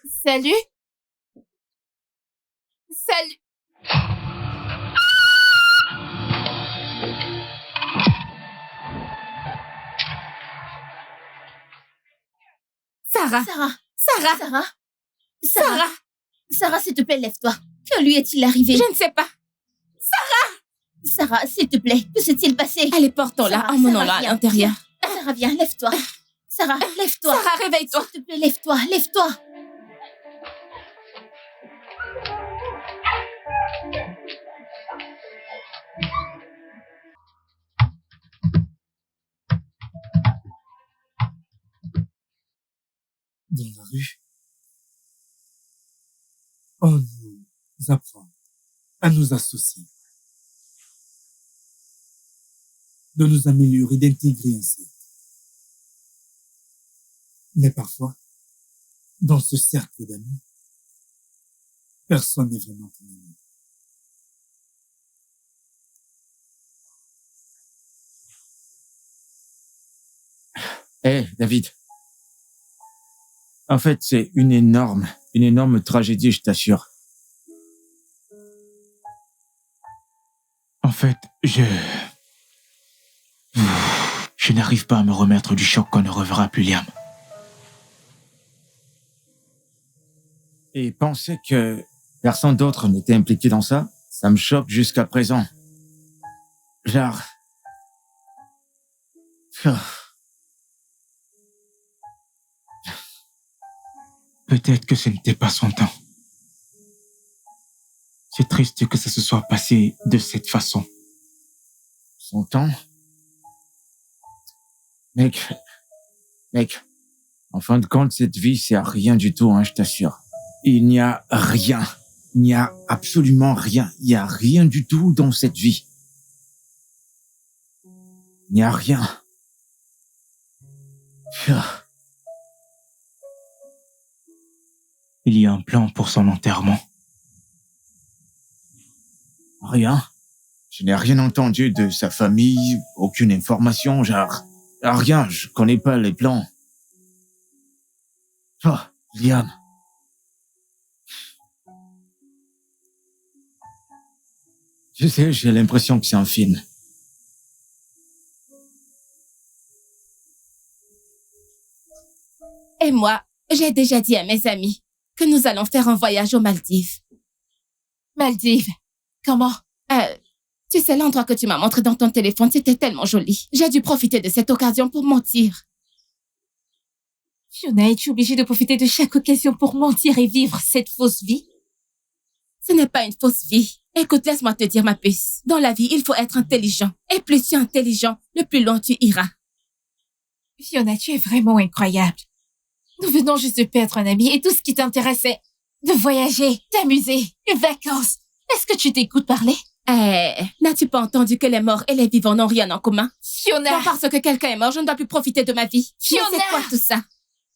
Salut. Salut. Sarah. Sarah. Sarah. Sarah. Sarah. Sarah, s'il te plaît, lève-toi. Que lui est-il arrivé? Je ne sais pas. Sarah, s'il te plaît, que s'est-il passé? Allez, portons-la, Sarah, emmenons-la Sarah, à viens. l'intérieur. Sarah, viens, lève-toi. Sarah, lève-toi. Sarah, réveille-toi. S'il te plaît, lève-toi, lève-toi. Dans la rue, on nous apprend à nous associer, de nous améliorer, d'intégrer un cercle. Mais parfois, dans ce cercle d'amis, personne n'est vraiment ton ami. David. En fait, c'est une énorme tragédie, je t'assure. En fait, je n'arrive pas à me remettre du choc qu'on ne reverra plus Liam. Et penser que personne d'autre n'était impliqué dans ça, ça me choque jusqu'à présent. Genre... Peut-être que ce n'était pas son temps. C'est triste que ça se soit passé de cette façon. Son temps? Mec, en fin de compte, cette vie, c'est à rien du tout, je t'assure. Il n'y a rien. Il n'y a absolument rien. Il n'y a rien du tout dans cette vie. Il n'y a rien. Il y a un plan pour son enterrement. Rien. Je n'ai rien entendu de sa famille, aucune information, genre... Rien, je connais pas les plans. Liam. Je sais, j'ai l'impression que c'est un film. Et moi, j'ai déjà dit à mes amis que nous allons faire un voyage aux Maldives. Maldives? Comment? Tu sais, l'endroit que tu m'as montré dans ton téléphone, c'était tellement joli. J'ai dû profiter de cette occasion pour mentir. Fiona, es-tu obligée de profiter de chaque occasion pour mentir et vivre cette fausse vie? Ce n'est pas une fausse vie. Écoute, laisse-moi te dire, ma puce. Dans la vie, il faut être intelligent. Et plus tu es intelligent, le plus loin tu iras. Fiona, tu es vraiment incroyable. Nous venons juste de perdre un ami et tout ce qui t'intéressait, de voyager, t'amuser, une vacance. Est-ce que tu t'écoutes parler? N'as-tu pas entendu que les morts et les vivants n'ont rien en commun? Fiona! Donc parce que quelqu'un est mort, je ne dois plus profiter de ma vie. Fiona! Mais c'est quoi tout ça?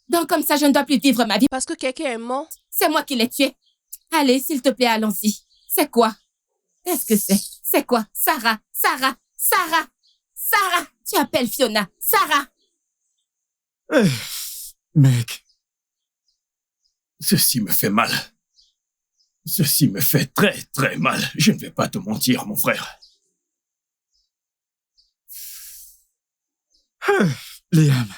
Donc comme ça, je ne dois plus vivre ma vie. Parce que quelqu'un est mort? C'est moi qui l'ai tué. Allez, s'il te plaît, allons-y. C'est quoi? Qu'est-ce que c'est? C'est quoi? Sarah! Tu appelles Fiona. Sarah! Mec, ceci me fait mal. Ceci me fait très, très mal. Je ne vais pas te mentir, mon frère. Liam.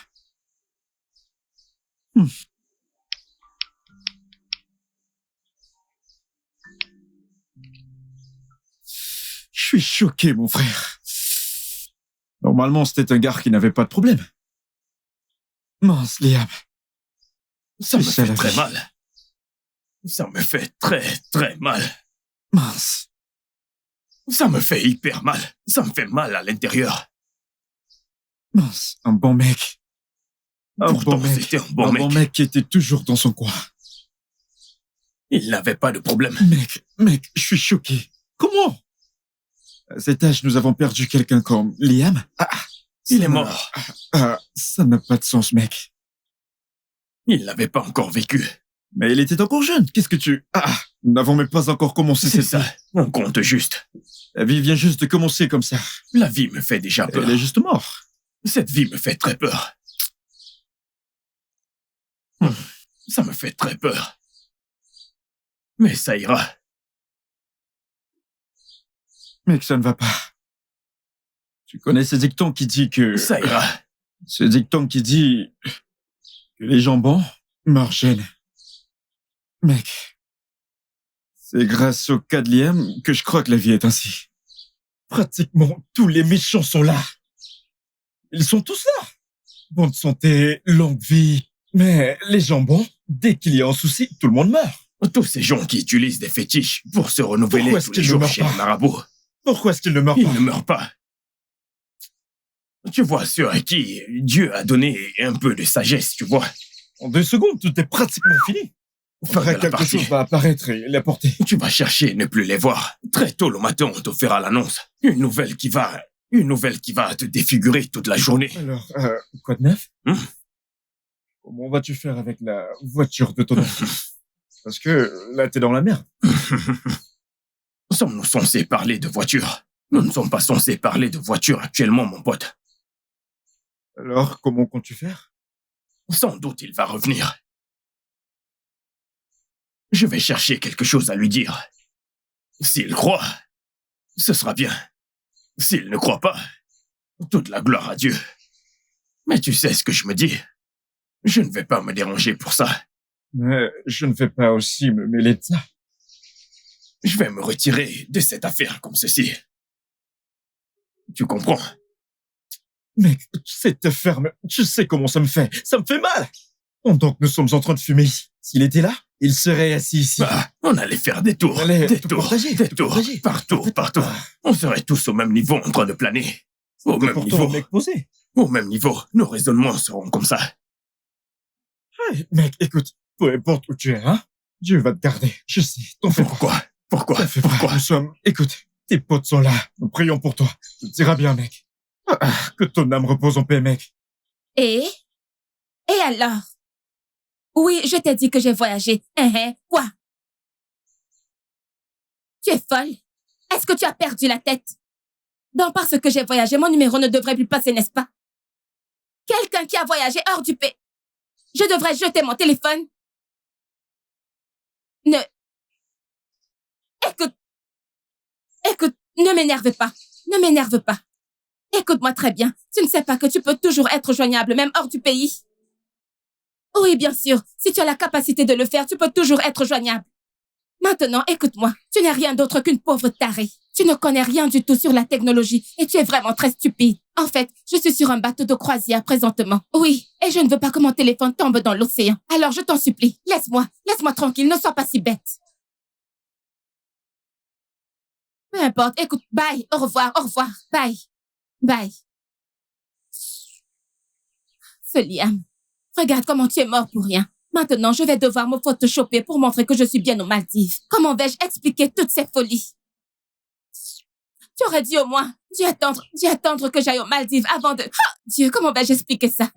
Je suis choqué, mon frère. Normalement, c'était un gars qui n'avait pas de problème. Mince, Liam. Ça me C'est fait la très vie. mal. Ça me fait très, très mal. Mince. Ça me fait hyper mal. Ça me fait mal à l'intérieur. Mince. Un bon mec. Un Pourtant, bon mec. c'était un bon Un bon mec. mec qui était toujours dans son coin. Il n'avait pas de problème. Mec, je suis choqué. Comment? À cet âge, nous avons perdu quelqu'un comme Liam. Il est mort. Ça n'a pas de sens, mec. Il n'avait pas encore vécu. Mais il était encore jeune. Qu'est-ce que tu... nous n'avons même pas encore commencé C'est cette ça. On compte juste. La vie vient juste de commencer comme ça. La vie me fait déjà peur. Elle est juste morte. Cette vie me fait très peur. Ça me fait très peur. Mais ça ira. Mec, ça ne va pas. Tu connais ce dicton qui dit que... Ça ira. Ce dicton qui dit que les jambons meurent jeunes. Mec, c'est grâce au 4e que je crois que la vie est ainsi. Pratiquement tous les méchants sont là. Ils sont tous là. Bonne santé, longue vie. Mais les jambons, dès qu'il y a un souci, tout le monde meurt. Tous ces gens qui utilisent des fétiches pour se renouveler Pourquoi est-ce tous les qu'ils ne jours meurent chez pas les marabouts. Pourquoi est-ce qu'ils ne meurent Ils pas? ne meurent pas. Tu vois, ceux à qui Dieu a donné un peu de sagesse, tu vois. En 2 secondes, tout est pratiquement fini. Fin de la Quelque partie. chose va apparaître et l'apporter. Tu vas chercher ne plus les voir. Très tôt le matin, on te fera l'annonce. Une nouvelle qui va te défigurer toute la journée. Alors, quoi de neuf? Hmm. Comment vas-tu faire avec la voiture de ton oncle? Parce que là, t'es dans la merde. Sommes-nous censés parler de voiture? Nous ne sommes pas censés parler de voiture actuellement, mon pote. Alors, comment comptes-tu faire? Sans doute il va revenir. Je vais chercher quelque chose à lui dire. S'il croit, ce sera bien. S'il ne croit pas, toute la gloire à Dieu. Mais tu sais ce que je me dis. Je ne vais pas me déranger pour ça. Mais je ne vais pas aussi me mêler de ça. Je vais me retirer de cette affaire comme ceci. Tu comprends? Mec, tu sais te ferme. Tu sais comment ça me fait. Ça me fait mal. Pendant que nous sommes en train de fumer ici. S'il était là, il serait assis ici. Bah, on allait faire des tours, On allait des tout tours, partager, des tout tours, partager. partout, partout. On serait tous au même niveau en train de planer. Au C'est même pourtant niveau. un mec posé. Au même niveau. Nos raisonnements seront comme ça. Hey, mec, écoute. Peu importe où tu es, hein. Dieu va te garder. Je sais. T'en fais pas. Pourquoi? T'en fais pas. Pourquoi? Nous sommes... Écoute, tes potes sont là. Nous prions pour toi. Tout ira bien, mec. Que ton âme repose en paix, mec. Et alors? Oui, je t'ai dit que j'ai voyagé. Quoi? Tu es folle? Est-ce que tu as perdu la tête? Donc, parce que j'ai voyagé, mon numéro ne devrait plus passer, n'est-ce pas? Quelqu'un qui a voyagé hors du pays. Je devrais jeter mon téléphone? Écoute, ne m'énerve pas. Ne m'énerve pas. Écoute-moi très bien. Tu ne sais pas que tu peux toujours être joignable, même hors du pays? Oui, bien sûr. Si tu as la capacité de le faire, tu peux toujours être joignable. Maintenant, écoute-moi. Tu n'es rien d'autre qu'une pauvre tarée. Tu ne connais rien du tout sur la technologie et tu es vraiment très stupide. En fait, je suis sur un bateau de croisière présentement. Oui, et je ne veux pas que mon téléphone tombe dans l'océan. Alors, je t'en supplie, laisse-moi tranquille, ne sois pas si bête. Peu importe, écoute, bye, au revoir, bye. Ce Liam, regarde comment tu es mort pour rien. Maintenant, je vais devoir me photoshopper pour montrer que je suis bien aux Maldives. Comment vais-je expliquer toutes ces folies? Tu aurais dû au moins dû attendre que j'aille aux Maldives avant de... Oh, Dieu, comment vais-je expliquer ça?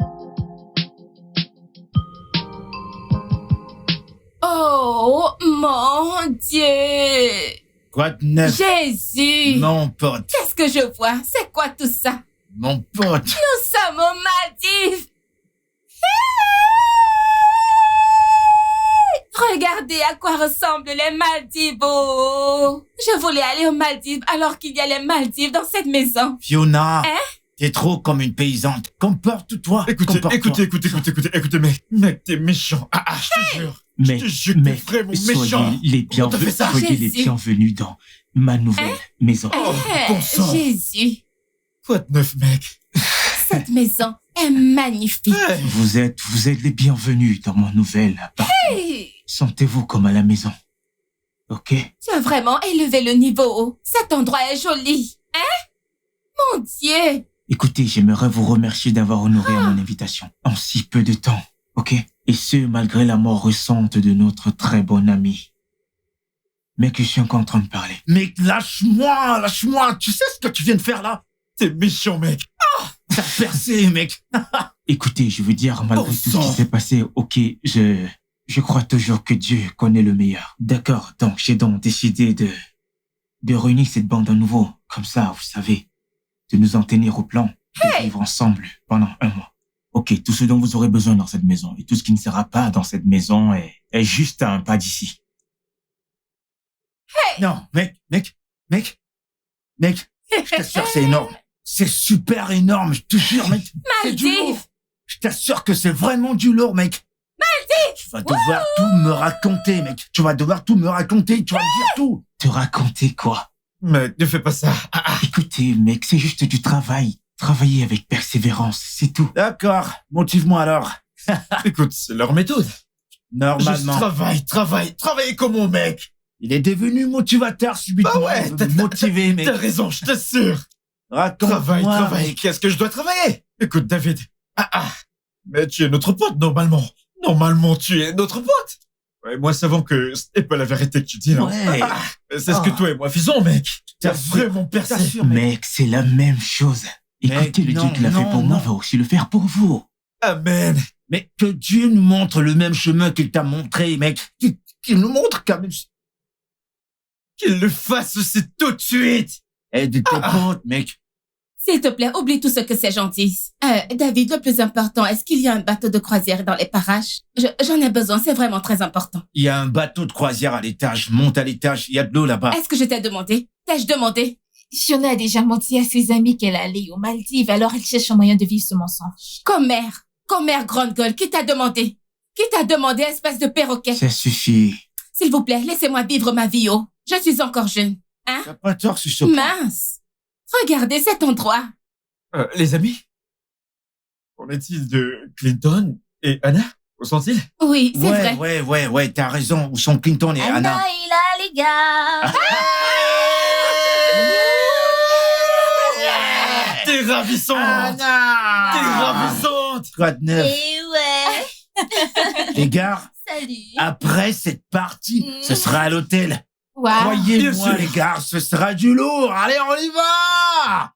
Oh, mon Dieu! Quoi de neuf? Jésus! Mon pote, Qu'est-ce que je vois? C'est quoi tout ça? mon pote. Nous sommes aux Maldives! Regardez à quoi ressemblent les Maldives. Oh. Je voulais aller aux Maldives alors qu'il y a les Maldives dans cette maison. Fiona, Hein? t'es trop comme une paysante. Comporte-toi. Écoutez, mec, t'es méchant. Je te jure. Mais, Je te jure que t'es vraiment méchant. Pourquoi t'as fait ça? Soyez les Jésus. bienvenus dans ma nouvelle maison. bon sang. Jésus, Quoi de neuf, mec? cette maison est magnifique. Hey. Vous êtes les bienvenus dans mon nouvel appart. Hey, Sentez-vous comme à la maison. Ok? tu as vraiment élevé le niveau. Cet endroit est joli. Mon Dieu. Écoutez, j'aimerais vous remercier d'avoir honoré à mon invitation en si peu de temps. Ok? Et ce, malgré la mort récente de notre très bon ami. Mec, je suis encore en train de parler. Mec, lâche-moi. Tu sais ce que tu viens de faire là? T'es méchant, mec. T'as percé, mec. Écoutez, je veux dire, malgré Bon tout ce sang. qui s'est passé, ok, je crois toujours que Dieu connaît le meilleur. D'accord, donc j'ai donc décidé de réunir cette bande à nouveau. Comme ça, vous savez, de nous en tenir au plan, de vivre ensemble pendant 1 mois. Ok, tout ce dont vous aurez besoin dans cette maison et tout ce qui ne sera pas dans cette maison est juste à un pas d'ici. Non, mec, je t'assure, c'est énorme. C'est super énorme, je te jure, mec. C'est du lourd. Maldive! Je t'assure que c'est vraiment du lourd, mec. Tu vas devoir tout me raconter, mec. Tu vas devoir tout me raconter, tu vas me dire tout. Te raconter quoi? Mec, ne fais pas ça. Écoutez, mec, c'est juste du travail. Travailler avec persévérance, c'est tout. D'accord, motive-moi alors. Écoute, c'est leur méthode. Normalement, Juste travailler comment, mec? il est devenu motivateur subitement. Bah ouais, Il veut me motiver, mec. T'as raison, je t'assure. Raconte-moi, Travaille. mec. Qu'est-ce que je dois travailler? Écoute, David. Mais tu es notre pote, normalement. Normalement, tu es notre pote. Ouais, moi, savons que ce n'est pas la vérité que tu dis, là. Ouais. C'est ce que toi et moi faisons, mec. T'as T'assure, vraiment percé. t'assure, mec. Mec, c'est la même chose. Écoutez, le Dieu non, qui l'a fait non, pour moi non. va aussi le faire pour vous. Amen. Mais que Dieu nous montre le même chemin qu'il t'a montré, mec. Qu'il nous montre quand même. Qu'il le fasse aussi tout de suite. Aide tes potes, mec. S'il te plaît, oublie tout ce que ces gens disent. David, le plus important, est-ce qu'il y a un bateau de croisière dans les parages? J'en ai besoin, c'est vraiment très important. Il y a un bateau de croisière à l'étage. Monte à l'étage, il y a de l'eau là-bas. Est-ce que je t'ai demandé? T'ai-je demandé? Fiona a déjà menti à ses amis qu'elle allait aux Maldives, alors elle cherche un moyen de vivre ce mensonge. Commère, grande gueule, qui t'a demandé? Qui t'a demandé, espèce de perroquet? Ça suffit. S'il vous plaît, laissez-moi vivre ma vie, oh. Je suis encore jeune. T'as pas tort sur ce point. Mince. Regardez cet endroit. Les amis? Qu'en est-il de Clinton et Anna? Où sont-ils? Oui, c'est vrai. Ouais, t'as raison. Où sont Clinton et Anna? il a les gars. T'es ravissante! T'es ravissante! Quoi de neuf? Et ouais. Les gars, Salut. après cette partie, ce sera à l'hôtel. Waouh. Bien Croyez-moi, sûr. les gars, ce sera du lourd. Allez, on y va!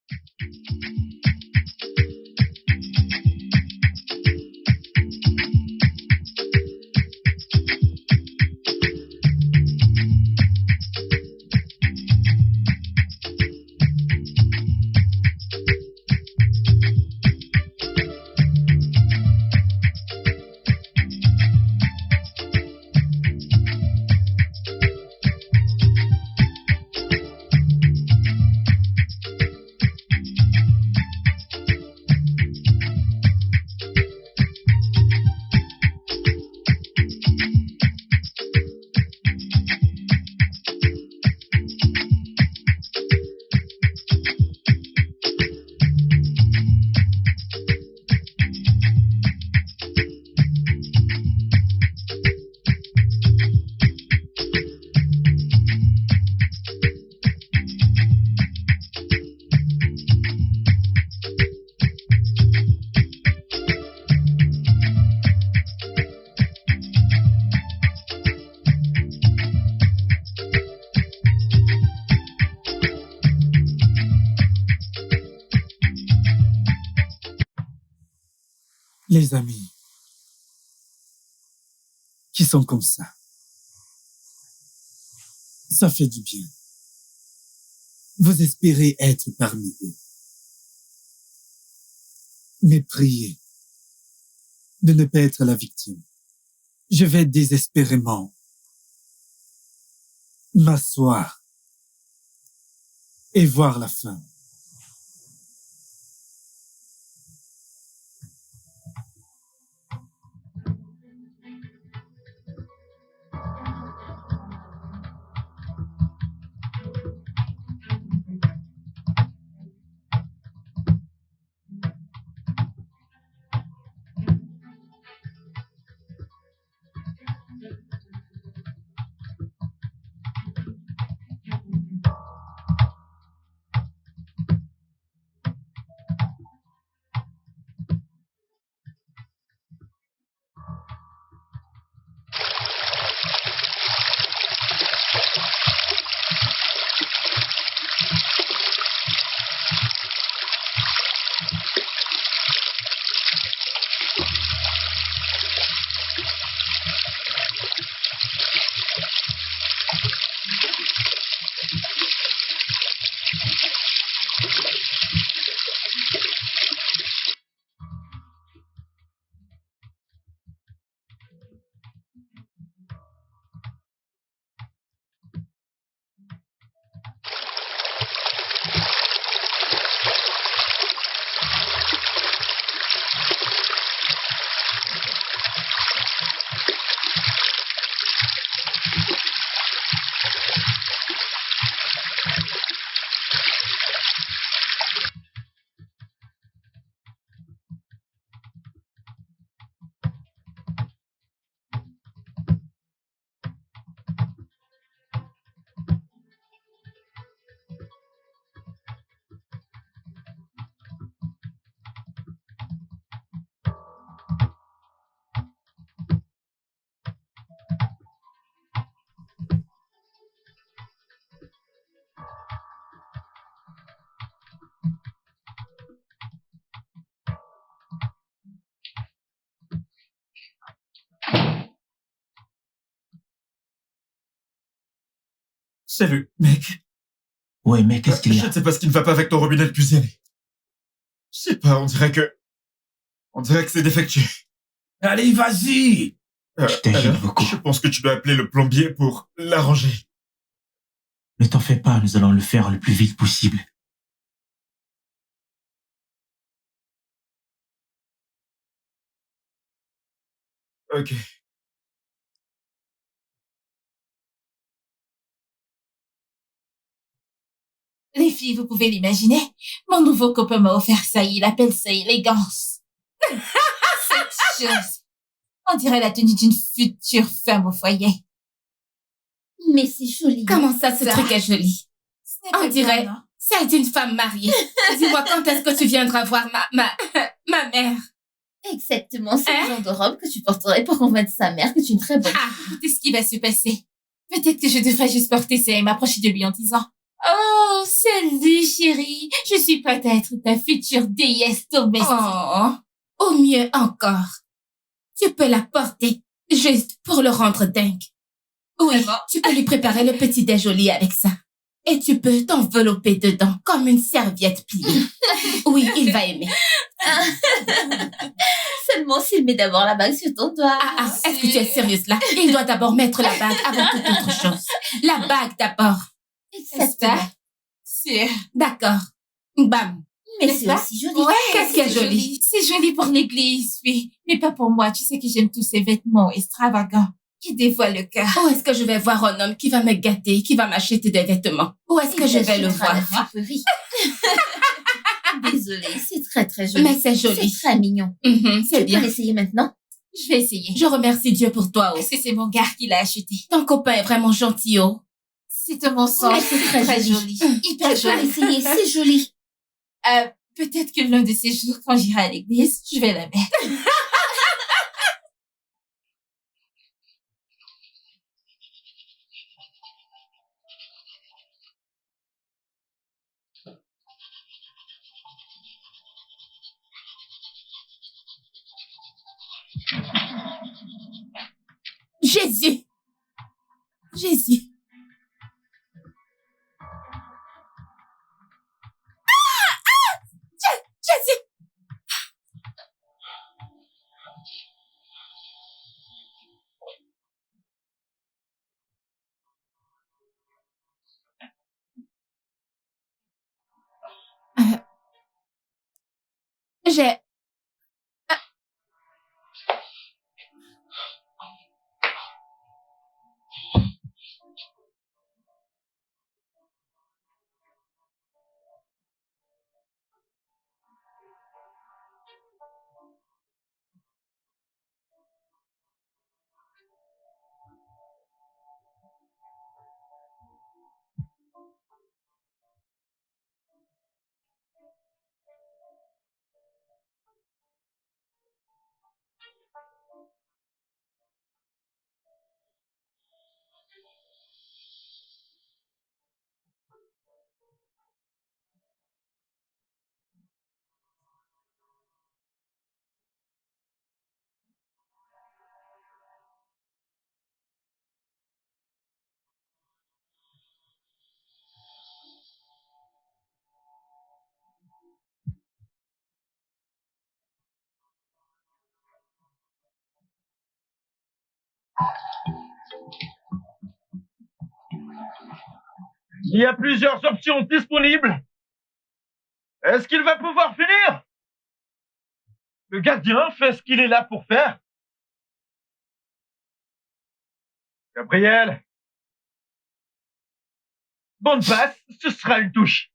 Les amis qui sont comme ça fait du bien. Vous espérez être parmi eux. Mais priez de ne pas être la victime. Je vais désespérément m'asseoir et voir la fin. Salut, mec. Ouais, mais qu'est-ce qu'il y Je a? ne sais pas ce qui ne va pas avec ton robinet de cuisine. Je sais pas, on dirait que c'est défectueux. Allez, vas-y. Je t'inquiète Alors, beaucoup. je pense que tu dois appeler le plombier pour l'arranger. Ne t'en fais pas, nous allons le faire le plus vite possible. Ok. Les filles, vous pouvez l'imaginer. Mon nouveau copain m'a offert ça, il appelle ça élégance. Cette chose. On dirait la tenue d'une future femme au foyer. Mais c'est joli. Comment ça, ce truc est joli? Ce n'est pas On dirait bien, non? celle d'une femme mariée. Dis-moi, quand est-ce que tu viendras voir ma mère? Exactement, c'est le genre de robe que tu porterais pour convaincre sa mère que tu es une très bonne. Ah, écoutez ce qui va se passer. Peut-être que je devrais juste porter ça et m'approcher de lui en disant « Oh, salut chérie, je suis prête à être ta future déesse domestique. » Oh, au mieux encore. Tu peux la porter, juste pour le rendre dingue. Oui, Vraiment? tu peux lui préparer le petit déj au lit avec ça. Et tu peux t'envelopper dedans comme une serviette pliée. Oui, il va aimer. Seulement s'il met d'abord la bague sur ton doigt. Est-ce que tu es sérieuse là? Il doit d'abord mettre la bague avant toute autre chose. La bague d'abord. Exactement. Sûr. D'accord. Bam. Mais N'est-ce c'est pas? aussi joli. Ouais, Qu'est-ce qui est c'est joli? C'est joli pour l'église, oui. Mais pas pour moi. Tu sais que j'aime tous ces vêtements extravagants qui dévoilent le cœur. Où est-ce que je vais voir un homme qui va me gâter, qui va m'acheter des vêtements? Où est-ce que je vais le voir? La friperie. Désolée, c'est très très joli. Mais c'est joli. C'est très mignon. C'est Tu bien. peux l'essayer maintenant? Je vais essayer. Je remercie Dieu pour toi. Est-ce que c'est mon gars qui l'a acheté? Ton copain est vraiment gentil, oh. C'est un mensonge. Mais c'est très joli. Hyper Tu peux joli. l'essayer, c'est joli. Peut-être que l'un de ces jours, quand j'irai à l'église, je vais la mettre. Jésus. Jésus. Jésus. J'ai... Il y a plusieurs options disponibles. Est-ce qu'il va pouvoir finir? Le gardien fait ce qu'il est là pour faire. Gabriel. Bonne passe, ce sera une touche.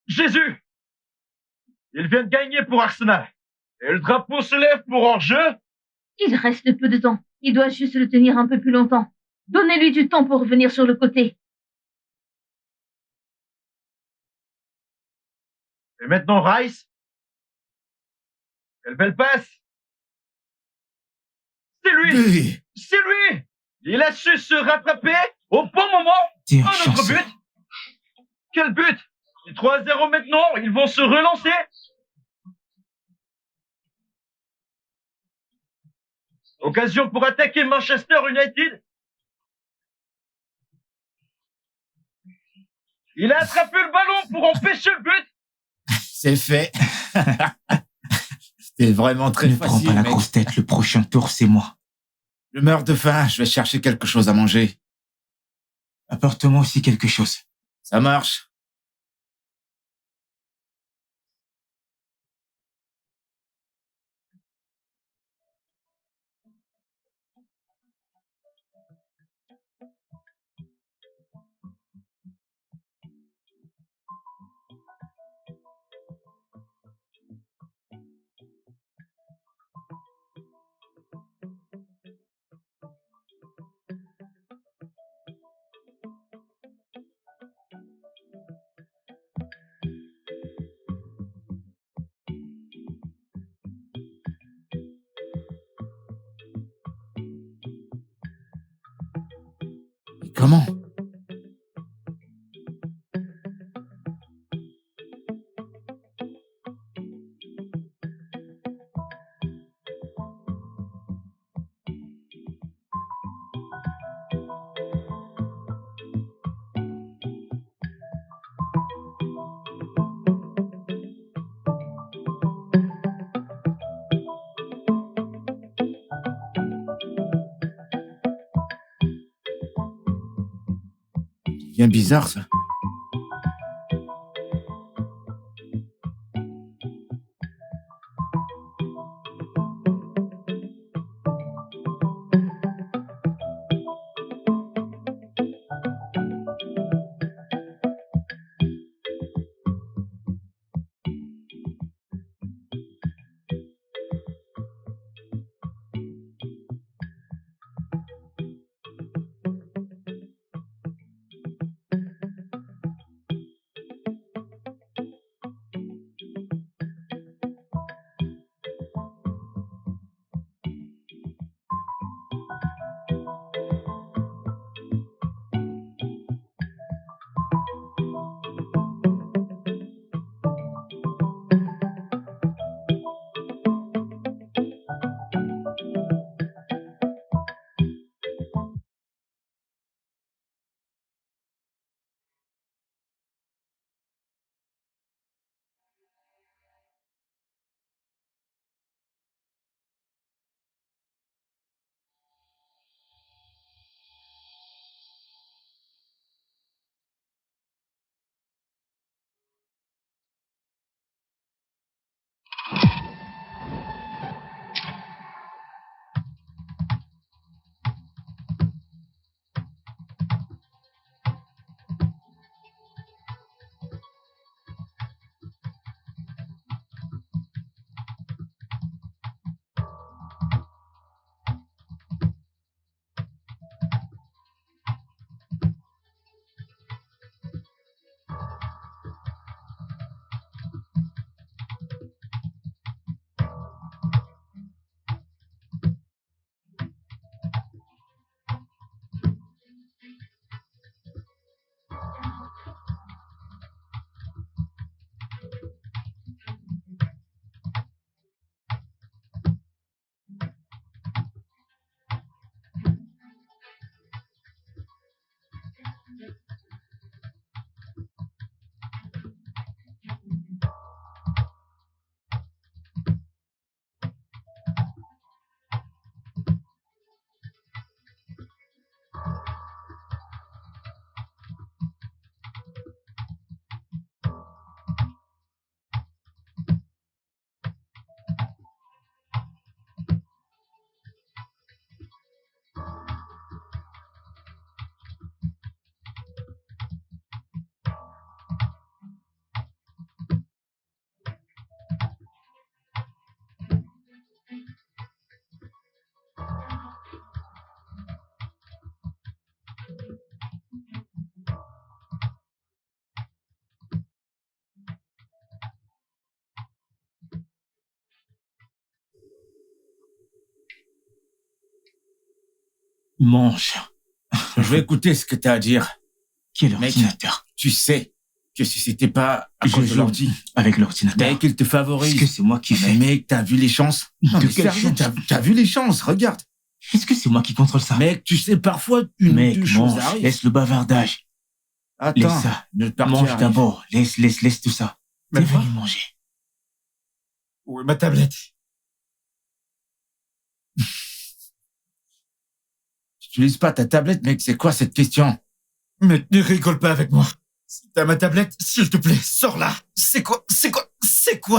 Jésus. Il vient de gagner pour Arsenal. Et le drapeau se lève pour hors-jeu. Il reste peu de temps. Il doit juste le tenir un peu plus longtemps. Donnez-lui du temps pour revenir sur le côté. Et maintenant Rice. Quelle belle passe. C'est lui. Oui. C'est lui. Il a su se rattraper au bon moment. T'es un Un autre chanceux. but. Quel but. C'est 3-0 maintenant. Ils vont se relancer. Occasion pour attaquer Manchester United. Il a attrapé le ballon pour empêcher le but. C'est fait. C'était vraiment très Ne facile, prends pas la mec. grosse tête, le prochain tour, c'est moi. Je meurs de faim, je vais chercher quelque chose à manger. Apporte-moi aussi quelque chose. Ça marche. Mais comment? Bien bizarre, ça. Mange. Je vais écouter ce que t'as à dire. Quel Mec, ordinateur? tu sais que si c'était pas à Je cause de joue l'ordi, avec l'ordinateur. mec, il te favorise. Est-ce que c'est moi qui Mais fais? mec, t'as vu les chances? Non, De mais quelle sérieux, chance? t'as vu les chances? Regarde. Est-ce que c'est moi qui contrôle ça? Mec, tu sais, parfois, une Mec, ou deux choses mange, arrivent. laisse le bavardage. Attends, Laisse ça. notre partie Mange arrive. d'abord. Laisse tout ça. T'es Melva, venu manger. où est ma tablette? Tu n'utilises pas ta tablette, mec, c'est quoi cette question? Mec, ne rigole pas avec moi. Si t'as ma tablette, s'il te plaît, sors là. C'est quoi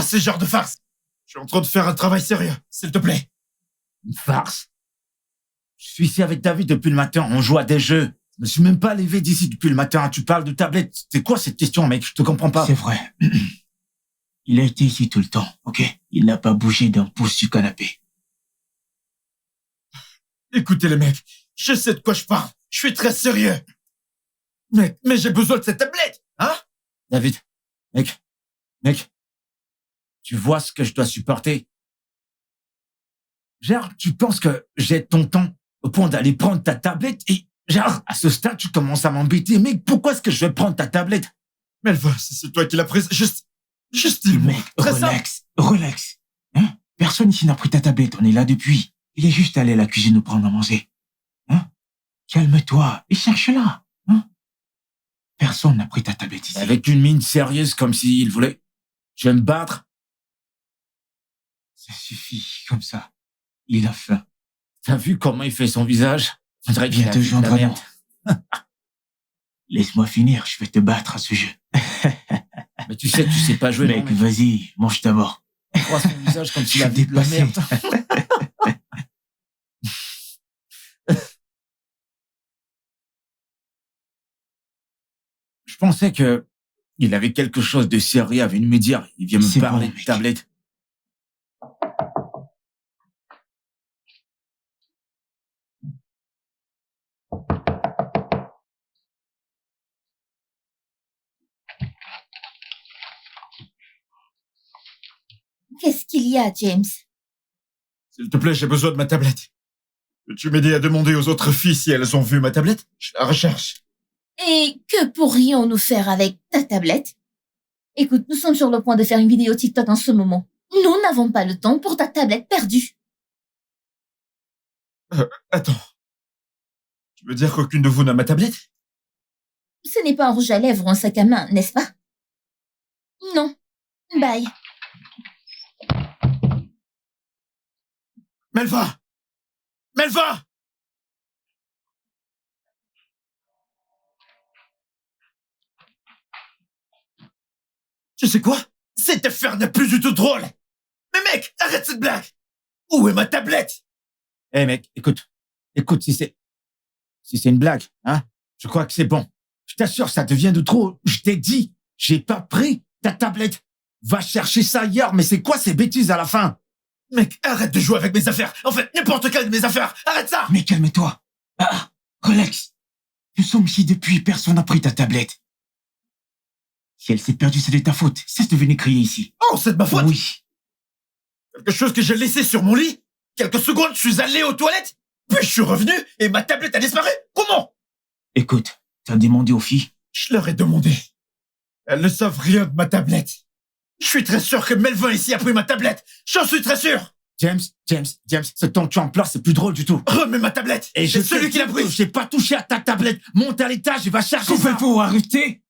ce genre de farce? Je suis en train de faire un travail sérieux, s'il te plaît. Une farce? Je suis ici avec David depuis le matin, on joue à des jeux. Je me suis même pas levé d'ici depuis le matin, tu parles de tablette. C'est quoi cette question, mec? Je te comprends pas. C'est vrai. Il a été ici tout le temps, ok? Il n'a pas bougé d'un pouce du canapé. Écoutez les mecs, je sais de quoi je parle. Je suis très sérieux. Mais j'ai besoin de cette tablette, hein? David, mec, tu vois ce que je dois supporter? Genre, tu penses que j'ai ton temps au point d'aller prendre ta tablette et, genre, à ce stade, tu commences à m'embêter. Mec, pourquoi est-ce que je vais prendre ta tablette? Melva, c'est toi qui l'as prise. Juste dis-moi. Mec, Très simple. relax. Hein? Personne ici n'a pris ta tablette, on est là depuis. Il est juste allé à la cuisine nous prendre à manger. Hein? Calme-toi et cherche-la. Hein? Personne n'a pris ta tablette ici. Avec une mine sérieuse comme s'il voulait. Je vais me battre. Ça suffit, comme ça. Il a faim. T'as vu comment il fait son visage? On dirait qu'il Viens a te vu de joindre la à nous. merde. Laisse-moi finir, je vais te battre à ce jeu. Mais tu sais pas jouer, Mec, non, mec. vas-y, mange d'abord. Il voit son visage comme s'il Je a vu de la dépassé. merde. Je pensais que il avait quelque chose de sérieux à venir me dire. Il vient me C'est parler bon, de mec. tablette. Qu'est-ce qu'il y a, James? S'il te plaît, j'ai besoin de ma tablette. Peux-tu m'aider à demander aux autres filles si elles ont vu ma tablette? Je la recherche. Et que pourrions-nous faire avec ta tablette? Écoute, nous sommes sur le point de faire une vidéo TikTok en ce moment. Nous n'avons pas le temps pour ta tablette perdue. Attends. Tu veux dire qu'aucune de vous n'a ma tablette? Ce n'est pas un rouge à lèvres ou un sac à main, n'est-ce pas? Non. Bye. Melva! Melva! Tu sais quoi? Cette affaire n'est plus du tout drôle! Mais mec, arrête cette blague! Où est ma tablette? Eh mec, écoute, si c'est une blague, hein, je crois que c'est bon. Je t'assure, ça devient de trop. Je t'ai dit, j'ai pas pris ta tablette. Va chercher ça ailleurs, mais c'est quoi ces bêtises à la fin? Mec, arrête de jouer avec mes affaires! En fait, n'importe quelle de mes affaires! Arrête ça! Mais calme-toi. Relax. Nous sommes ici depuis, personne n'a pris ta tablette. Si elle s'est perdue, c'est de ta faute. Cesse de venir crier ici. Oh, c'est de ma faute! Oui. Quelque chose que j'ai laissé sur mon lit? Quelques secondes, je suis allé aux toilettes? Puis je suis revenu et ma tablette a disparu? Comment? Écoute, t'as demandé aux filles? Je leur ai demandé. Elles ne savent rien de ma tablette. Je suis très sûr que Melvin ici a pris ma tablette. J'en suis très sûr. James, ce temps que tu emploies, c'est plus drôle du tout. Remets ma tablette. Et c'est celui qui l'a pris. J'ai pas touché à ta tablette. Monte à l'étage et va chercher ça. Pouvez-vous arrêter?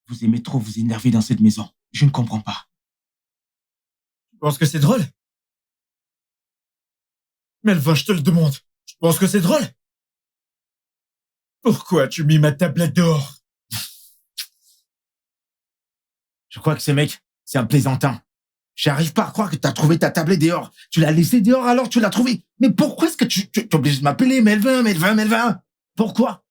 Vous aimez trop vous énerver dans cette maison. Je ne comprends pas. penses que c'est drôle? Melvin, je te le demande. Tu penses que c'est drôle? Pourquoi as-tu mis ma tablette dehors? Je crois que ce mec, c'est un plaisantin. J'arrive pas à croire que t'as trouvé ta tablette dehors. Tu l'as laissée dehors alors tu l'as trouvée. Mais pourquoi est-ce que tu es obligé de m'appeler Melvin? Pourquoi?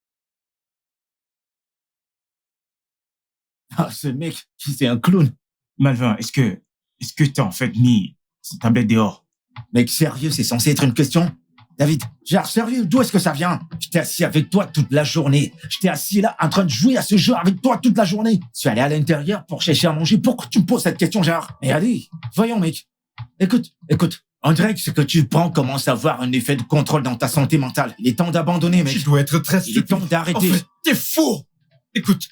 Ah, ce mec, c'est un clown. Malvin, est-ce que t'as en fait mis cette tablette dehors? Mec, sérieux, c'est censé être une question? David, genre, sérieux, d'où est-ce que ça vient? J'étais assis avec toi toute la journée. J'étais assis là, en train de jouer à ce jeu avec toi toute la journée. Je suis allé à l'intérieur pour chercher à manger. Pourquoi tu me poses cette question, genre? Mais allez, voyons, mec. Écoute. On dirait que ce que tu prends commence à avoir un effet de contrôle dans ta santé mentale. Il est temps d'abandonner, mec. Tu dois être très Il est temps stupide. d'arrêter. En fait, t'es fou. Écoute.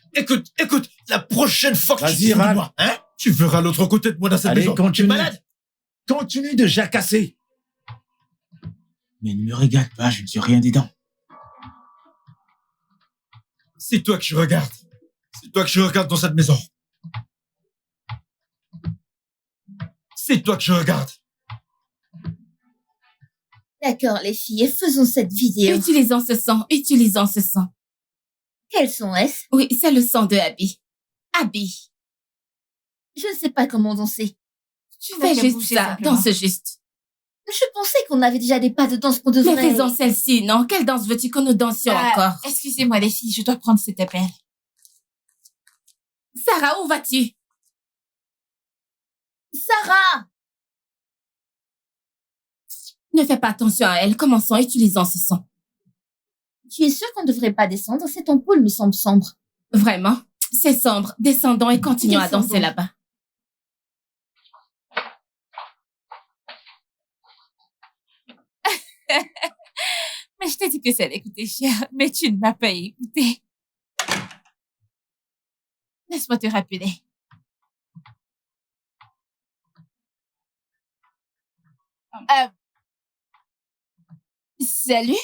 La prochaine fois que Vas-y, tu te fous de râle. moi, hein, tu verras l'autre côté de moi dans cette Allez, maison. Tu es continue. malade? Continue de jacasser. Mais ne me regarde pas, je ne suis rien dedans. C'est toi que je regarde. C'est toi que je regarde dans cette maison. C'est toi que je regarde. D'accord, les filles, faisons cette vidéo. Utilisons ce sang. Quels sont est-ce? Oui, c'est le sang de Abby. Abby, Je ne sais pas comment danser. tu n'as fais qu'à juste bouger ça, simplement. danse juste. Je pensais qu'on avait déjà des pas de danse qu'on Mais devrait... faisons celle-ci, non? Quelle danse veux-tu que nous dansions encore? Excusez-moi, les filles, je dois prendre cet appel. Sarah, où vas-tu? Sarah! Ne fais pas attention à elle, commençons, utilisons ce sang. Tu es sûre qu'on ne devrait pas descendre? Cette ampoule me semble sombre. Vraiment? C'est sombre, descendons et continuons à Descendons. danser là-bas. Mais je t'ai dit que ça allait coûter cher, mais tu ne m'as pas écouté. Laisse-moi te rappeler. Salut?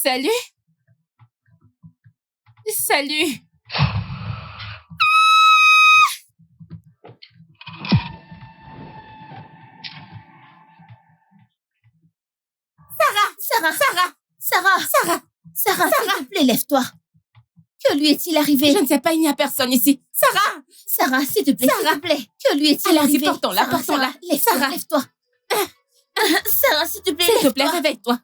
Salut? Salut? Sarah, s'il te plaît, lève-toi. Que lui est-il arrivé? Je ne sais pas, il n'y a personne ici. Sarah! Sarah, s'il te plaît, Sarah. s'il te plaît. Que lui est-il Allons-y, arrivé? portons-la, Sarah, portons-la. Lève-toi, Sarah. lève-toi. Sarah, s'il te plaît, S'il te lève-toi. plaît, réveille-toi.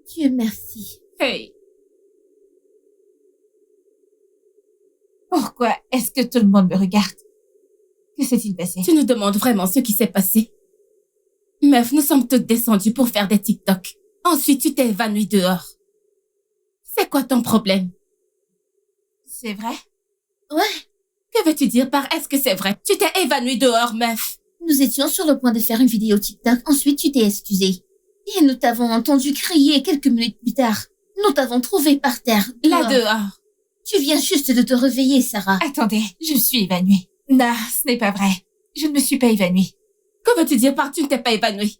Dieu merci. Hey. Pourquoi est-ce que tout le monde me regarde? Que s'est-il passé? Tu nous demandes vraiment ce qui s'est passé? Meuf, nous sommes toutes descendues pour faire des TikTok. Ensuite, tu t'es évanouie dehors. C'est quoi ton problème? C'est vrai? Que veux-tu dire par est-ce que c'est vrai? Tu t'es évanouie dehors, meuf. Nous étions sur le point de faire une vidéo TikTok. Ensuite, tu t'es excusée. Et nous t'avons entendu crier quelques minutes plus tard. Nous t'avons trouvé par terre. Là dehors. Tu viens juste de te réveiller, Sarah. Attendez, je suis évanouie. Non, ce n'est pas vrai. Je ne me suis pas évanouie. Que veux-tu dire par tu ne t'es pas évanouie?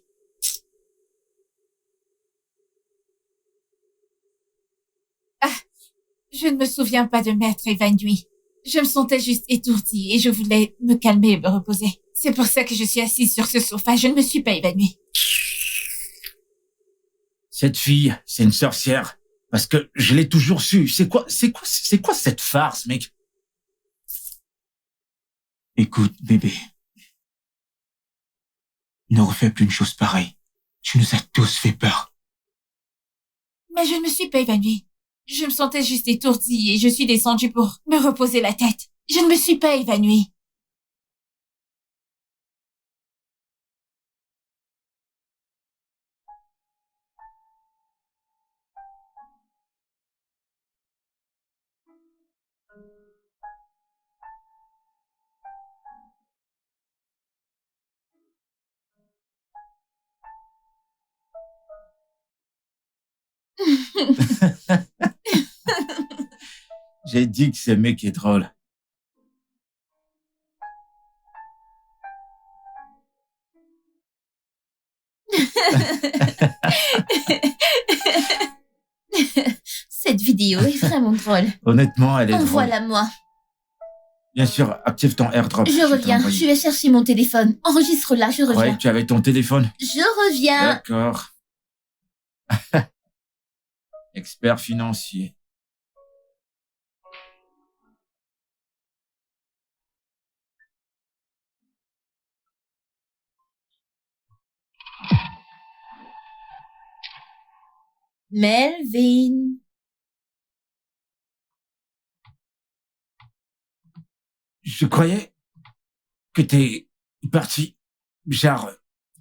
Je ne me souviens pas de m'être évanouie. Je me sentais juste étourdie et je voulais me calmer et me reposer. C'est pour ça que je suis assise sur ce sofa. Je ne me suis pas évanouie. Cette fille, c'est une sorcière. Parce que je l'ai toujours su. C'est quoi cette farce, mec? Écoute, bébé. Ne refais plus une chose pareille. Tu nous as tous fait peur. Mais je ne me suis pas évanouie. Je me sentais juste étourdie et je suis descendue pour me reposer la tête. Je ne me suis pas évanouie. J'ai dit que ce mec est drôle. Cette vidéo est vraiment drôle. Honnêtement, elle est drôle. Envoie-la moi. Bien sûr, active ton airdrop. Je t'ai reviens. envoyé. Je vais chercher mon téléphone. Enregistre-la, je Je croyais reviens. que tu avais ton téléphone. Je reviens. D'accord. Expert financier. Melvin. Je croyais que t'es parti. Genre,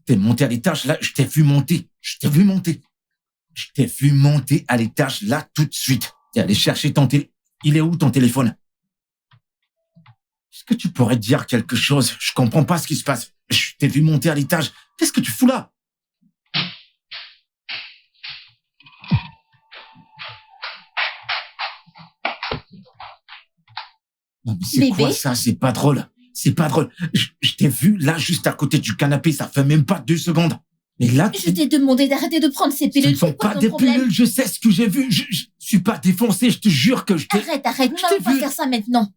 t'es monté à l'étage, là, je t'ai vu monter. Je t'ai vu monter. Je t'ai vu monter à l'étage, là, tout de suite. T'es allé chercher ton téléphone. Il est où, ton téléphone? Est-ce que tu pourrais dire quelque chose? Je comprends pas ce qui se passe. Je t'ai vu monter à l'étage. Qu'est-ce que tu fous là? Non, mais c'est Bébé? quoi ça? C'est pas drôle. C'est pas drôle. Je t'ai vu là, juste à côté du canapé, ça fait même pas 2 secondes. Mais là, Je t'ai demandé d'arrêter de prendre ces ce pilules. ne sont C'est quoi pas ton des problème? pilules, je sais ce que j'ai vu. Je suis pas défoncé, je te jure que je t'ai... Arrête. Nous Je t'ai n'allons pas vu. faire ça maintenant.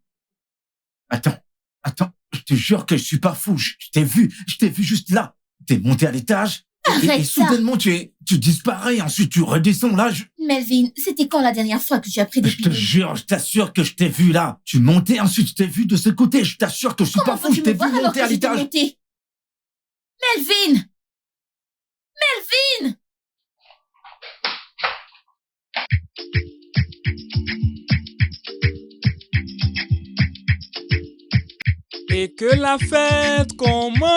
Attends, je te jure que je suis pas fou. Je t'ai vu juste là. T'es monté à l'étage. Et Arrête ça. soudainement, tu disparais. Ensuite, tu redescends là. Melvin, c'était quand la dernière fois que tu as pris des Je te pilules? jure, je t'assure que je t'ai vu là. Tu montais, ensuite je t'ai vu de ce côté. Je t'assure que je suis Comment pas fou. Je peux-tu t'ai me voir vu alors monter que à j'étais l'étage. montée? Melvin! Et que la fête commence.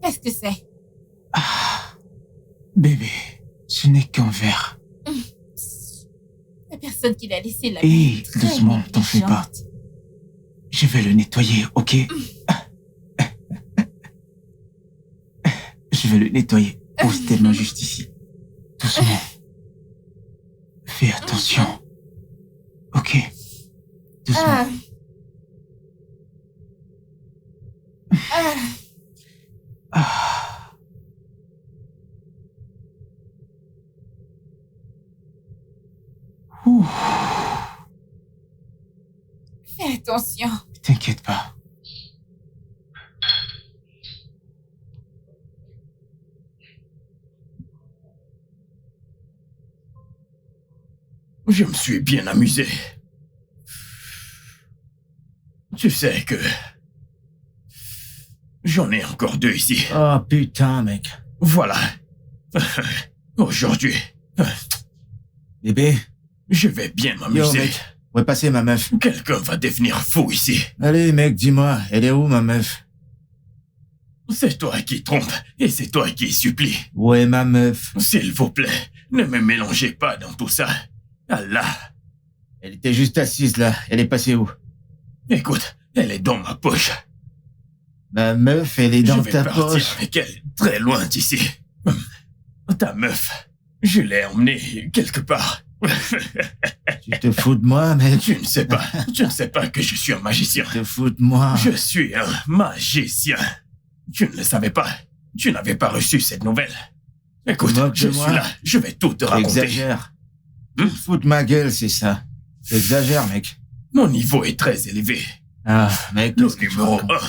Qu'est-ce que c'est? Bébé, ce n'est qu'un verre. La personne qui l'a laissé là. Hé, doucement, t'en fais pas. Je vais le nettoyer, ok? Je vais le nettoyer. Pose tes mains juste ici. Doucement. Fais attention. Ok. Doucement. Ouh. Fais attention. T'inquiète pas. Je me suis bien amusé. Tu sais que... J'en ai encore 2 ici. Oh putain, mec. Voilà. Aujourd'hui... Bébé. Je vais bien Yo, m'amuser. mec. Ouais, passer ma meuf. Quelqu'un va devenir fou ici. Allez, mec, dis-moi, elle est où, ma meuf? C'est toi qui trompe et c'est toi qui supplie. Ouais, ma meuf. S'il vous plaît, ne me mélangez pas dans tout ça. Allah. Elle était juste assise là. Elle est passée où? Écoute, elle est dans ma poche. Ma meuf, elle est dans ta Je vais partir poche. avec elle, très loin d'ici. Ta meuf, je l'ai emmenée quelque part. Tu te fous de moi, mec? Tu ne sais pas que je suis un magicien. Tu te fous de moi? Je suis un magicien. Tu ne le savais pas. Tu n'avais pas reçu cette nouvelle. Écoute, je suis là, je vais tout te raconter. Exagère. Tu te fous de ma gueule, c'est ça. Exagère, mec. Mon niveau est très élevé. Ah, mec, Le qu'est-ce que tu numéro racontes? 1.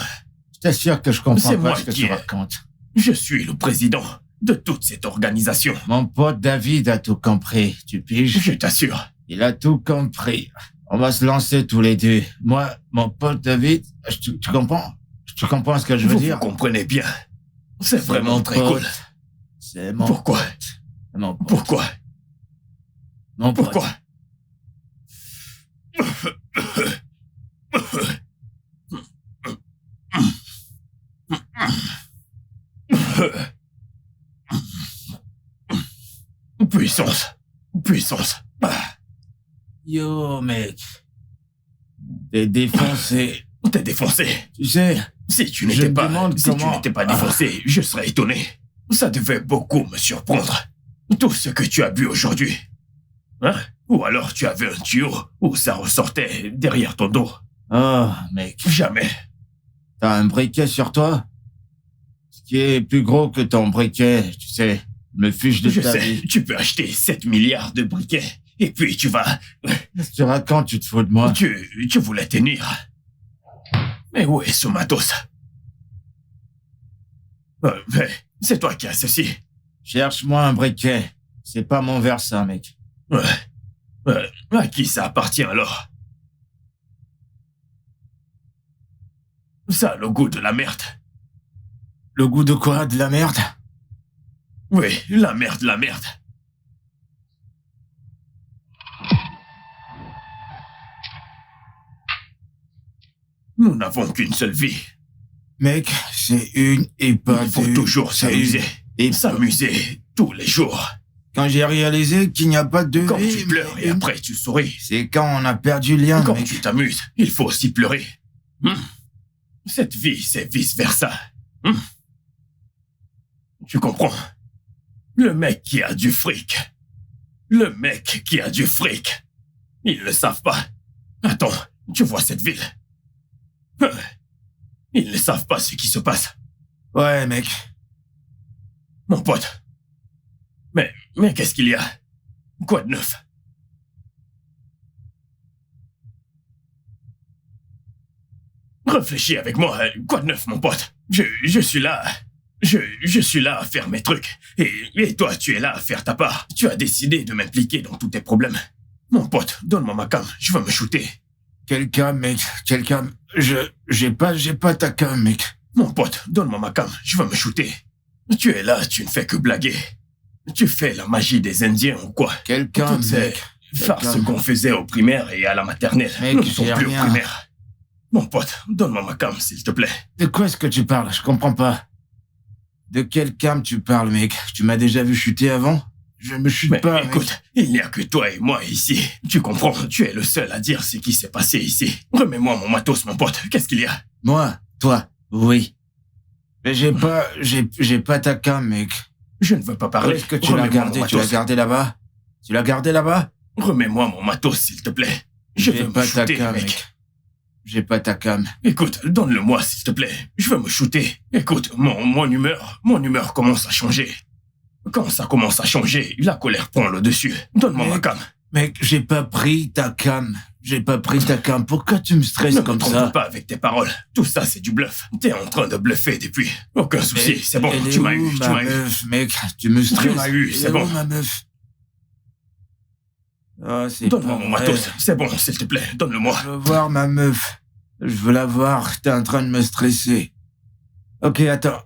Je t'assure que je comprends C'est pas moi ce que qui tu ai- racontes. Je suis le président de toute cette organisation. Mon pote David a tout compris, tu piges? Je t'assure. Il a tout compris. On va se lancer tous les deux. Moi, mon pote David, tu comprends? Tu comprends ce que je veux Vous dire? comprenez bien. C'est vraiment mon très pote. cool. C'est mon Pourquoi? Mon pote. Pourquoi? Mon pote. Pourquoi? Puissance. Puissance. Yo, mec. T'es défoncé. T'es défoncé. Tu sais, Si tu Je n'étais me pas, demande si tu comment- n'étais pas défoncé, je serais étonné. Ça devait beaucoup me surprendre. Tout ce que tu as bu aujourd'hui. Hein? Ou alors tu avais un tuyau où ça ressortait derrière ton dos. oh, mec. Jamais. T'as un briquet sur toi? Ce qui est plus gros que ton briquet, tu sais. Me fiche de Je ta sais, vie. tu peux acheter 7 milliards de briquets. Et puis tu vas... Qu'est-ce que tu racontes, tu te fous de moi? Tu voulais tenir. Mais où est ce matos? Mais c'est toi qui as ceci. Cherche-moi un briquet. C'est pas mon verre, ça, mec. À qui ça appartient alors? Ça a le goût de la merde. Le goût de quoi? De la merde? Oui, la merde, la merde. Nous n'avons qu'une seule vie. Mec, c'est une et pas Il faut deux. toujours C'est s'amuser. une- Et s'amuser tous les jours. Quand j'ai réalisé qu'il n'y a pas de Quand vie, tu pleures et mais- après tu souris. C'est quand on a perdu le lien, Quand mec. tu t'amuses, il faut aussi pleurer. Cette vie, c'est vice-versa. Tu comprends? Le mec qui a du fric. Le mec qui a du fric. Ils le savent pas. Attends, tu vois cette ville? Ils ne savent pas ce qui se passe. Ouais, mec. Mon pote. Mais qu'est-ce qu'il y a? Quoi de neuf? Réfléchis avec moi. Quoi de neuf, mon pote? Je suis là. Je suis là à faire mes trucs. Et toi, tu es là à faire ta part. Tu as décidé de m'impliquer dans tous tes problèmes. Mon pote, donne-moi ma cam. Je veux me shooter. Quelqu'un, mec. Quelqu'un. J'ai pas ta cam, mec. Mon pote, donne-moi ma cam. Je veux me shooter. Tu es là, tu ne fais que blaguer. Tu fais la magie des Indiens ou quoi? Quelqu'un, Toutes ces mec. farces Quelqu'un. qu'on faisait au primaire et à la maternelle. Mec, Nous ne sommes j'ai plus rien. au primaire. Mon pote, donne-moi ma cam, s'il te plaît. De quoi est-ce que tu parles? Je comprends pas. De quelle cam tu parles, mec? Tu m'as déjà vu chuter avant? Je me chute Mais pas, écoute, mec. il n'y a que toi et moi ici. Tu comprends? Tu es le seul à dire ce qui s'est passé ici. Remets-moi mon matos, mon pote. Qu'est-ce qu'il y a? Moi? Toi? Oui. Mais j'ai pas ta cam, mec. Je ne veux pas parler. Est-ce que tu l'as gardé? Tu l'as gardé là-bas? Tu l'as gardé là-bas? Remets-moi mon matos, s'il te plaît. Je veux me pas ta shooter, cam, mec. J'ai pas ta cam. Écoute, donne-le-moi, s'il te plaît. Je veux me shooter. Écoute, mon humeur commence à changer. Quand ça commence à changer, la colère prend le dessus. Donne-moi ma cam. Mec, j'ai pas pris ta cam. J'ai pas pris ta cam. Pourquoi tu me stresses Ne comme me trompe ça? pas avec tes paroles. Tout ça, c'est du bluff. T'es en train de bluffer depuis. Aucun souci, Mais c'est bon. elle est Tu m'as où, eu, tu ma m'as eu. meuf, mec? Tu me stresses. Tu m'as eu, c'est Elle est bon. où, ma meuf? Oh, c'est Donne-moi pas mon vrai. matos. C'est bon, s'il te plaît. Donne-le-moi. Je veux voir ma meuf. Je veux la voir. T'es en train de me stresser. Ok, attends.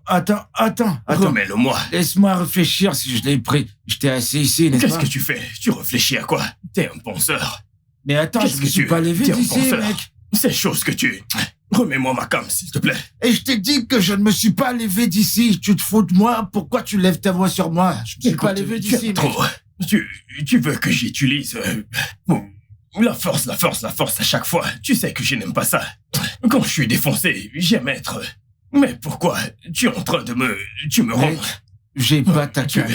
Remets-le-moi. Laisse-moi réfléchir si je l'ai pris. Je t'ai assis ici, n'est-ce Qu'est-ce pas? que tu fais? Tu réfléchis à quoi? T'es un penseur. Mais attends, je Qu'est-ce me que suis tu pas levé T'es un d'ici, penseur. mec. C'est chose que tu... Remets-moi ma cam, s'il te plaît. Et je t'ai dit que je ne me suis pas levé d'ici. Tu te fous de moi? Pourquoi tu lèves ta voix sur moi? Je me suis pas levé tu d'ici, aimes mec. trop. Tu veux que j'utilise... la force à chaque fois. Tu sais que je n'aime pas ça. Quand je suis défoncé, j'aime être... Mais pourquoi? Tu es en train de me... Tu me rends... Mec, j'ai pas ta Tu, cam.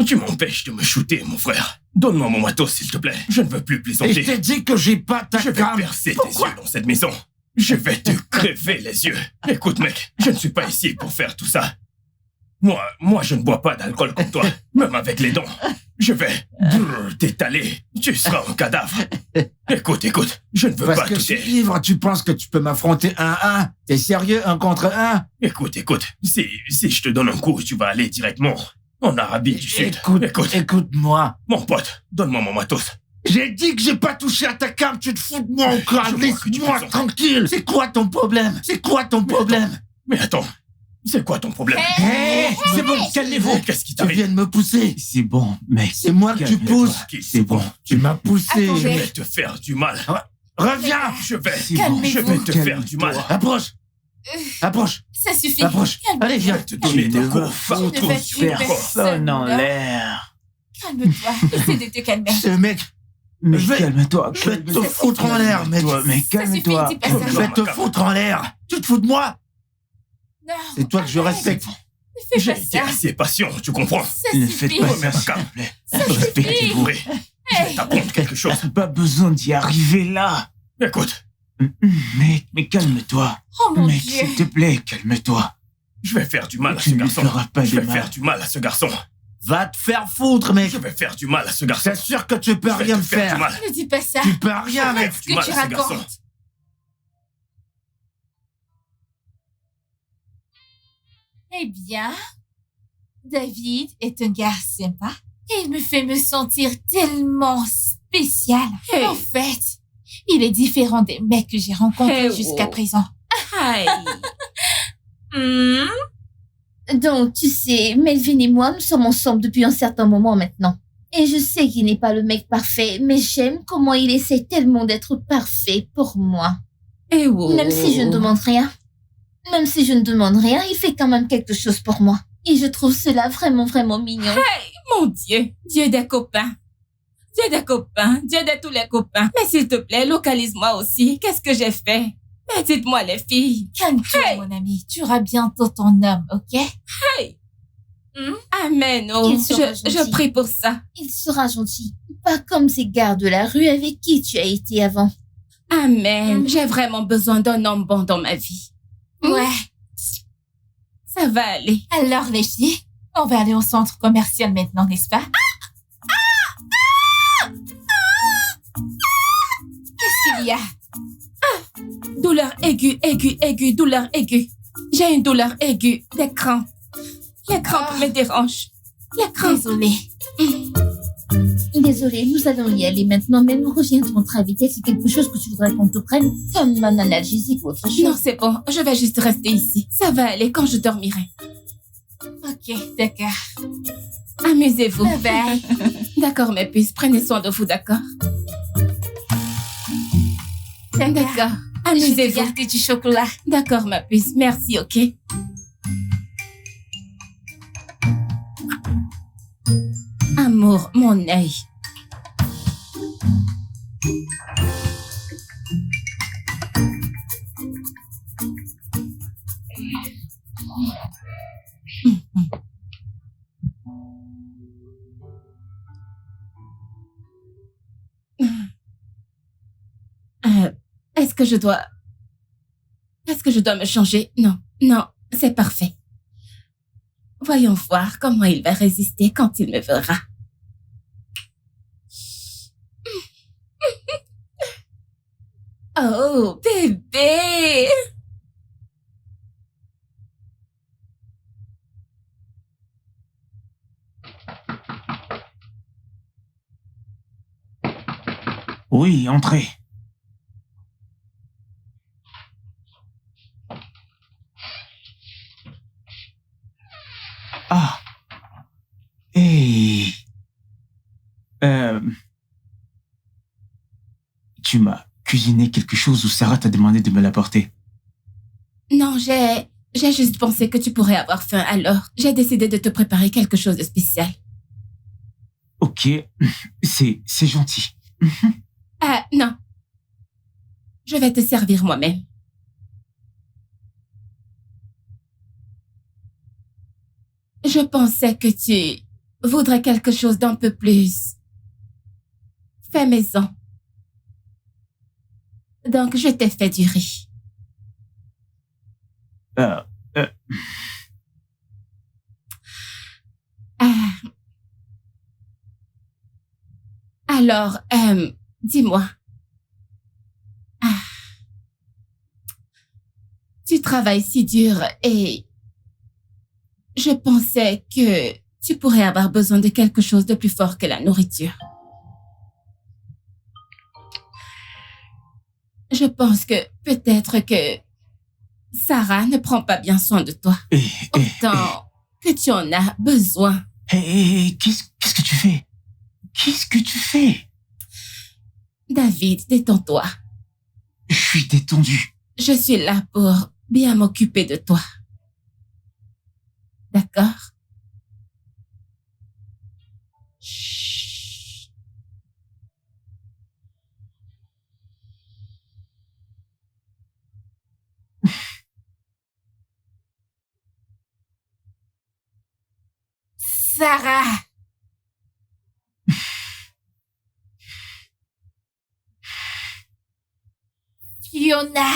tu m'empêches de me shooter, mon frère. Donne-moi mon matos, s'il te plaît. Je ne veux plus Et plaisanter. je t'ai dit que j'ai pas ta Je vais cam. percer tes yeux dans cette maison. Je vais te crever les yeux. Écoute, mec, je ne suis pas ici pour faire tout ça. Moi, je ne bois pas d'alcool comme toi, même avec les dents. Je vais t'étaler. Tu seras un cadavre. Écoute, je ne veux Parce pas que je suis toucher. ivre, tu penses que tu peux m'affronter 1-1? T'es sérieux, 1 contre 1? Écoute, si je te donne un coup, tu vas aller directement en Arabie du Sud. Écoute-moi. Mon pote, donne-moi mon matos. J'ai dit que j'ai pas touché à ta cam, tu te fous de moi encore. Je vois que tu Laisse-moi plaisantes. tranquille. C'est quoi ton problème? Mais attends, c'est quoi ton problème? C'est bon, calmez-vous. Qu'est-ce qui Tu t'arrive? viens de me pousser. C'est bon, mec. C'est moi que tu Calme-toi. pousses. C'est bon. Tu m'as poussé. Je vais te faire du mal. Reviens. Je vais Calmez-vous. te faire du mal. Approche. Approche. Ça suffit. Approche. Calme-toi. Allez, viens. Je vais te donner des coups Je ne partout vais sur tuer ton corps. Personne en là. l'air. Calme-toi. Essaie de te calmer. Ce mec, Mais Je vais- calme-toi. je vais te foutre en l'air, mec. Calme-toi, mec. Ça suffit, Calme-toi. dis pas ça. Je vais te foutre en l'air. Tu te fous de moi? Non. C'est toi que je arrête. respecte. Ne fais J'ai pas été ça. assez patient, tu comprends? Ça Ne suffit. faites pas ça, Remets ma s'il cam. vous plaît. Ça suffit. Respectez-vous. Oui, je vais t'apprendre quelque chose. T'as pas besoin d'y arriver là. Écoute, Mec, mais calme-toi. Oh mon Mec, Dieu. s'il te plaît, calme-toi. je vais faire du mal à Tu ce ne garçon. feras pas Je de vais mal. faire du mal à ce garçon. Va te faire foutre, mec. Je vais faire du mal à ce Je garçon. t'assure que tu peux Je vais rien te me faire faire. du mal. Ne dis pas ça. Tu peux rien, mec. Arrête ce du que mal tu à ce garçon. racontes. Eh bien, David est un gars sympa. Et il me fait me sentir tellement spécial. En fait, il est différent des mecs que j'ai rencontrés jusqu'à présent. Aïe. Donc, tu sais, Melvin et moi, nous sommes ensemble depuis un certain moment maintenant. Et je sais qu'il n'est pas le mec parfait, mais j'aime comment il essaie tellement d'être parfait pour moi. Eh oh. Même si je ne demande rien. Même si je ne demande rien, il fait quand même quelque chose pour moi. Et je trouve cela vraiment, vraiment mignon. Mon Dieu, Dieu des copains. Dieu des copains, Dieu de tous les copains. Mais s'il te plaît, localise-moi aussi. Qu'est-ce que j'ai fait? Mais dites-moi les filles. Calme-toi, mon ami. Tu auras bientôt ton homme, ok? Amen, oh. Il sera Je gentil. prie pour ça. Il sera gentil. Pas comme ces gars de la rue avec qui tu as été avant. Amen. J'ai vraiment besoin d'un homme bon dans ma vie. Ouais. Ça va aller. Alors, les filles, on va aller au centre commercial maintenant, n'est-ce pas? Qu'est-ce qu'il y a? Douleur aiguë, douleur aiguë. J'ai une douleur aiguë, des crampes. Les crampes me dérangent. Les crampes. Désolée. Désolée, nous allons y aller maintenant, mais nous reviendrons très vite. Est-ce quelque chose que tu voudrais qu'on te prenne comme un analgésique ou autre chose? Non, c'est bon. Je vais juste rester ici. Ça va aller quand je dormirai. Ok, d'accord. Amusez-vous. Bye bye. D'accord, mes puces. Prenez soin de vous, d'accord? D'accord. Je vais Amusez-vous. garder du chocolat. D'accord, ma puce. Merci, ok? pour mon œil. Est-ce que je dois... Est-ce que je dois me changer? Non, non, c'est parfait. Voyons voir comment il va résister quand il me verra. Oh, bébé! Oui, entrez. Ah. Hey. Tu m'as cuisiné quelque chose ou Sarah t'a demandé de me l'apporter? Non, j'ai juste pensé que tu pourrais avoir faim, alors j'ai décidé de te préparer quelque chose de spécial. Ok, c'est gentil. Ah, non. Je vais te servir moi-même. Je pensais que tu voudrais quelque chose d'un peu plus fait maison. Donc, je t'ai fait du riz. Ah, alors, dis-moi. Ah, tu travailles si dur et je pensais que tu pourrais avoir besoin de quelque chose de plus fort que la nourriture. Je pense que peut-être que Sarah ne prend pas bien soin de toi. Autant que tu en as besoin. Hé, qu'est-ce que tu fais? Qu'est-ce que tu fais? David, détends-toi. Je suis détendu. Je suis là pour bien m'occuper de toi. D'accord? Chut. Sarah! Fiona!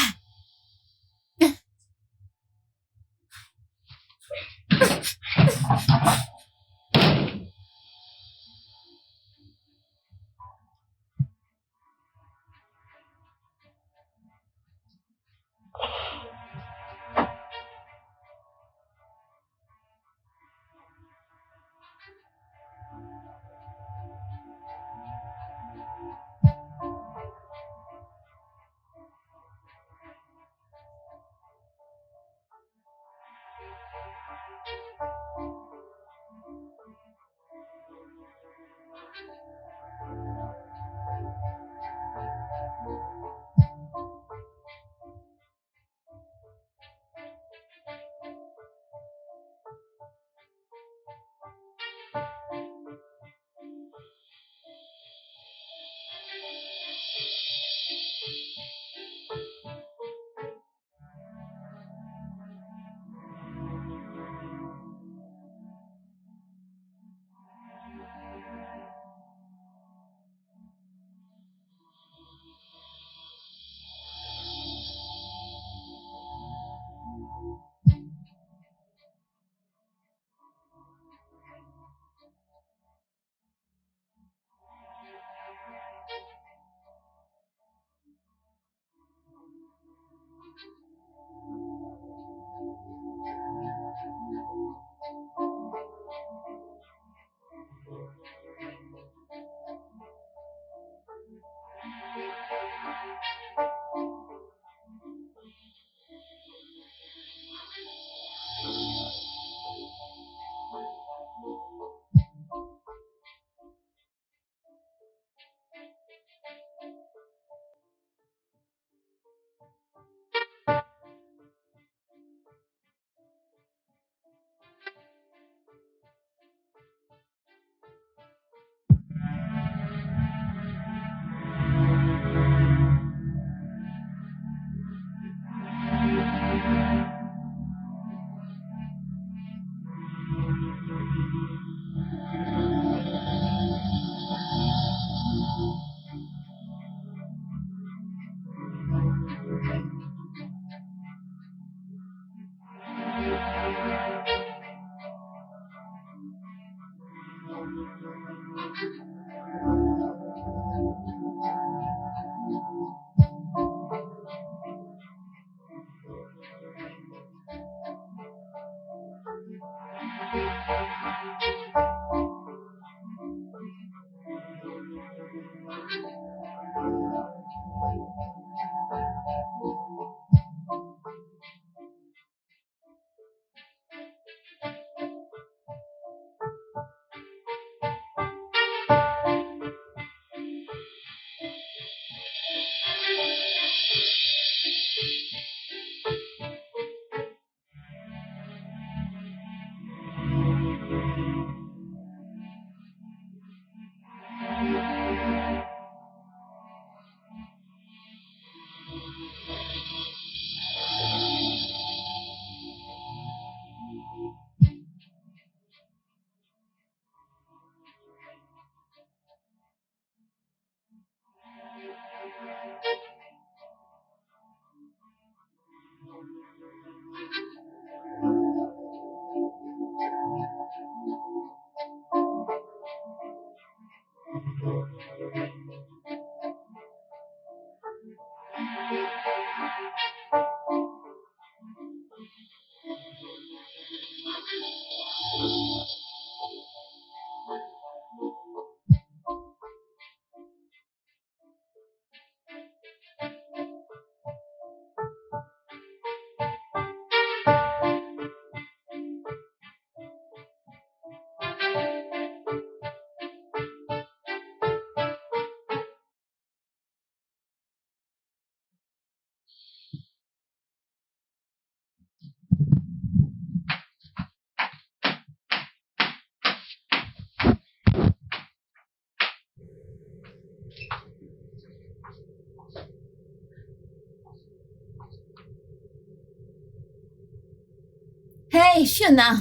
Hey, Fiona.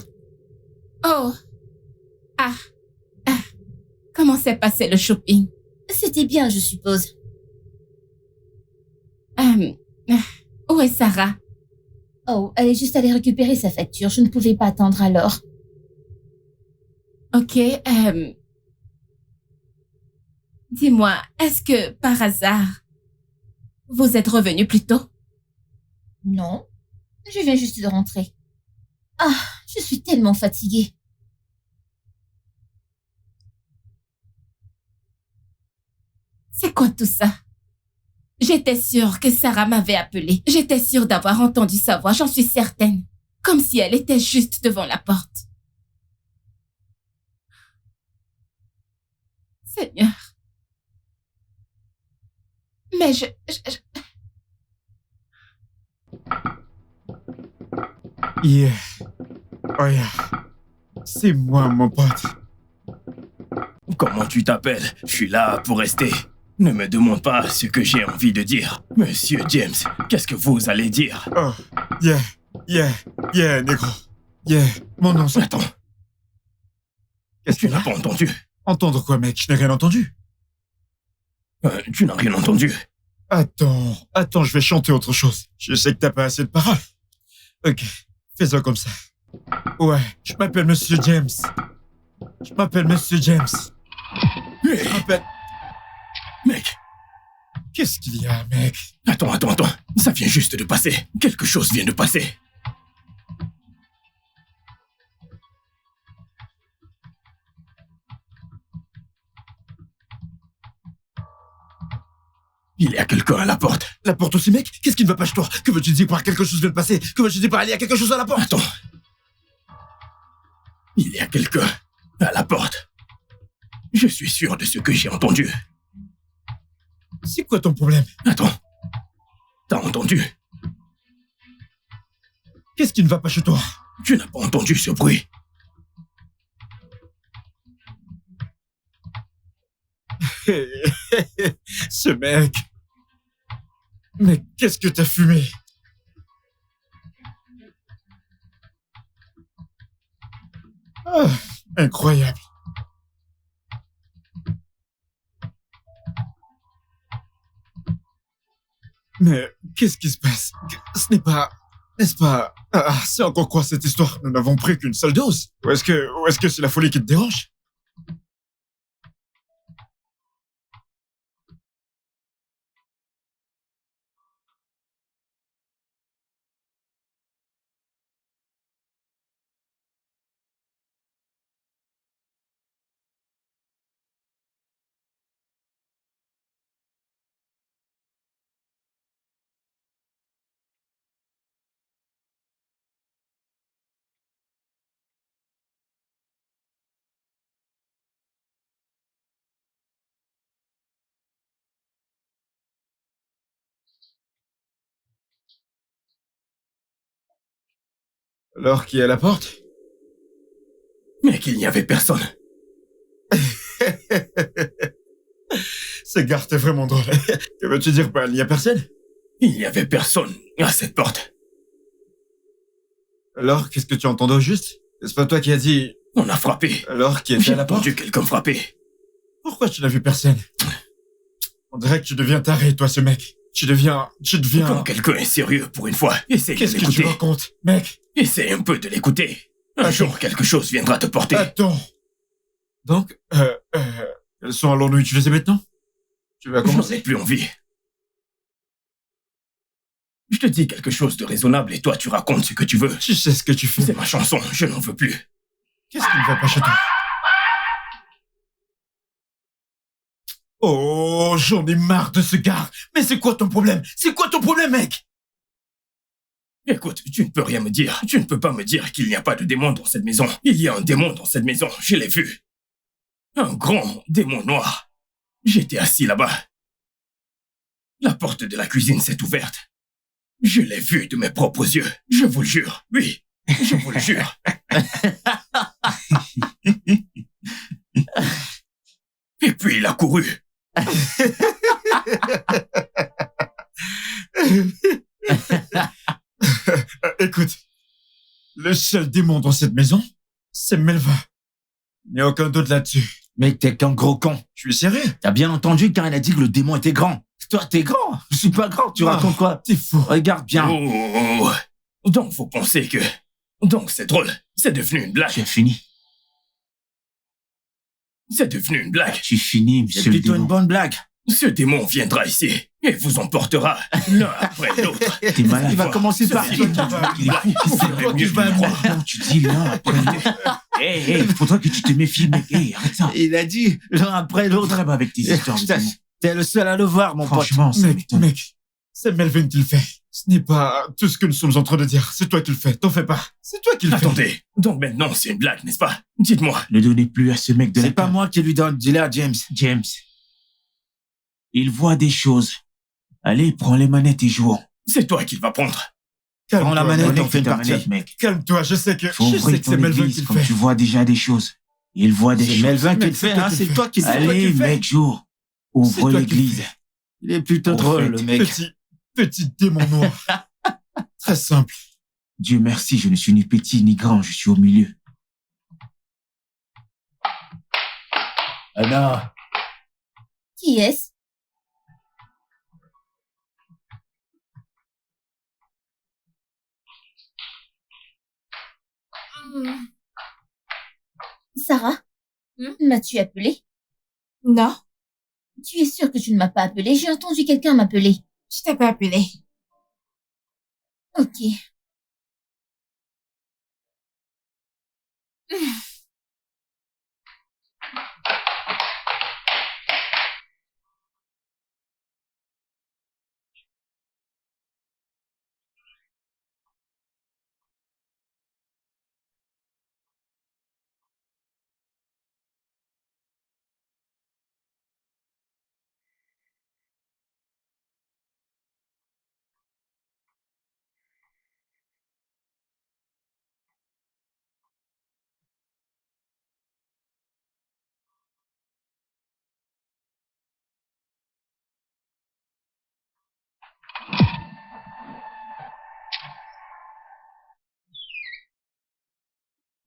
Oh. Ah. Comment s'est passé le shopping? C'était bien, je suppose. Où est Sarah? Oh, elle est juste allée récupérer sa facture. Je ne pouvais pas attendre alors. Ok, dis-moi, est-ce que, par hasard, vous êtes revenu plus tôt? Non, je viens juste de rentrer. Ah, je suis tellement fatiguée. C'est quoi tout ça? J'étais sûre que Sarah m'avait appelé. J'étais sûre d'avoir entendu sa voix, j'en suis certaine. Comme si elle était juste devant la porte. Seigneur. Mais Yeah. Oh yeah. C'est moi, mon pote. Comment tu t'appelles? Je suis là pour rester. Ne me demande pas ce que j'ai envie de dire. Monsieur James, qu'est-ce que vous allez dire? Oh, yeah, négro. Yeah, mon nom c'est... Attends. Qu'est-ce que Tu n'as pas entendu? Entendre quoi, mec? Je n'ai rien entendu. Tu n'as rien entendu? Attends, je vais chanter autre chose. Je sais que t'as pas assez de paroles. Ok, fais-en comme ça. Ouais, je m'appelle Monsieur James. Je m'appelle Hey, mec, Qu'est-ce qu'il y a, mec? attends. Ça vient juste de passer. Quelque chose vient de passer. Il y a quelqu'un à la porte. La porte aussi, mec? Qu'est-ce qui ne va pas chez toi? Que veux-tu dire par quelque chose vient de passer? Que veux-tu dire par il y a quelque chose à la porte? Attends. Il y a quelqu'un à la porte. Je suis sûr de ce que j'ai entendu. C'est quoi ton problème? Attends. T'as entendu? Qu'est-ce qui ne va pas chez toi? Tu n'as pas entendu ce bruit? Ce mec. Mais qu'est-ce que t'as fumé? Ah, incroyable. Mais qu'est-ce qui se passe? Ce n'est pas... N'est-ce pas... Ah, c'est encore quoi cette histoire? Nous n'avons pris qu'une seule dose. Ou est-ce que c'est la folie qui te dérange? Alors, qui est à la porte? Mais qu'il n'y avait personne. Ce gars, t'es vraiment drôle. Que veux-tu dire par il n'y a personne? Il n'y avait personne à cette porte. Alors, qu'est-ce que tu entendais au juste? Est-ce pas toi qui as dit... On a frappé. Alors, qui était J'ai à la porte? entendu quelqu'un frapper. Pourquoi tu n'as vu personne? On dirait que tu deviens taré, toi, ce mec. Tu deviens... Quand quelqu'un est sérieux pour une fois, essaie de Qu'est-ce que tu l'écouter. racontes, mec? Essaie un peu de l'écouter. Un Attends. jour, quelque chose viendra te porter. Attends. Donc, quels sont allons-nous utiliser maintenant? Tu vas Je n'en ai commencer? plus envie. Je te dis quelque chose de raisonnable et toi, tu racontes ce que tu veux. Tu sais ce que tu fais. C'est ma chanson, je n'en veux plus. Qu'est-ce qui ne va pas chez toi? Oh, j'en ai marre de ce gars. Mais c'est quoi ton problème? C'est quoi ton problème, mec? Écoute, tu ne peux rien me dire. Tu ne peux pas me dire qu'il n'y a pas de démon dans cette maison. Il y a un démon dans cette maison, je l'ai vu. Un grand démon noir. J'étais assis là-bas. La porte de la cuisine s'est ouverte. Je l'ai vu de mes propres yeux. Je vous le jure. Oui, je vous le jure. Et puis il a couru. Écoute, le seul démon dans cette maison, c'est Melva. Il n'y a aucun doute là-dessus. Mec, t'es qu'un gros con. Je suis sérieux. T'as bien entendu quand elle a dit que le démon était grand. Toi, t'es grand. Je suis pas grand. Tu racontes quoi? T'es fou. Regarde bien. Oh. Donc vous pensez que... Donc c'est drôle. C'est devenu une blague. Tu as fini. C'est devenu une blague. Tu finis, C'est monsieur le plutôt démon. une bonne blague. Ce démon viendra ici et vous emportera l'un après l'autre. T'es malade. Il va commencer par Ceci toi. est Il est fou. C'est toi qui mieux vas que me croire. Non, tu dis l'un après l'autre. Hé, faudra que tu te méfies, mec. Hé, arrête ça. Il a dit l'un après l'autre. Faudrait pas avec tes histoires de Putain, démons. T'es le seul à le voir, mon pote. Franchement, ça Mec, m'étonne. mec, c'est Melvin qui le fait. Ce n'est pas tout ce que nous sommes en train de dire. C'est toi qui le fais. T'en fais pas. C'est toi qui le fais. Attendez, donc maintenant c'est une blague, n'est-ce pas? Dites-moi. Ne donnez plus à ce mec de la C'est pas peur. moi qui lui donne. Dis-le à James. James. Il voit des choses. Allez, prends les manettes et jouons. C'est toi qui vas prendre. Prends la Calme-toi, manette, mec. on fait une ta partie. manette, mec. Calme-toi. Je sais que Faut c'est ouvrir ton Melvin qui église le comme fait. tu vois déjà des choses. Il voit des C'est choses. Melvin qui Mec, le fait, c'est toi hein. qui C'est le toi qui le fais. Allez, mec, joue. C'est Ouvre toi qui le l'église. fais. Il est plutôt Au drôle, fait, le mec. Petit démon noir. Très simple. Dieu merci, je ne suis ni petit ni grand, je suis au milieu. Anna. Qui est-ce? Sarah, m'as-tu appelé? Non, Tu es sûre que tu ne m'as pas appelé? J'ai entendu quelqu'un m'appeler. je t'ai pas appelé. Ok.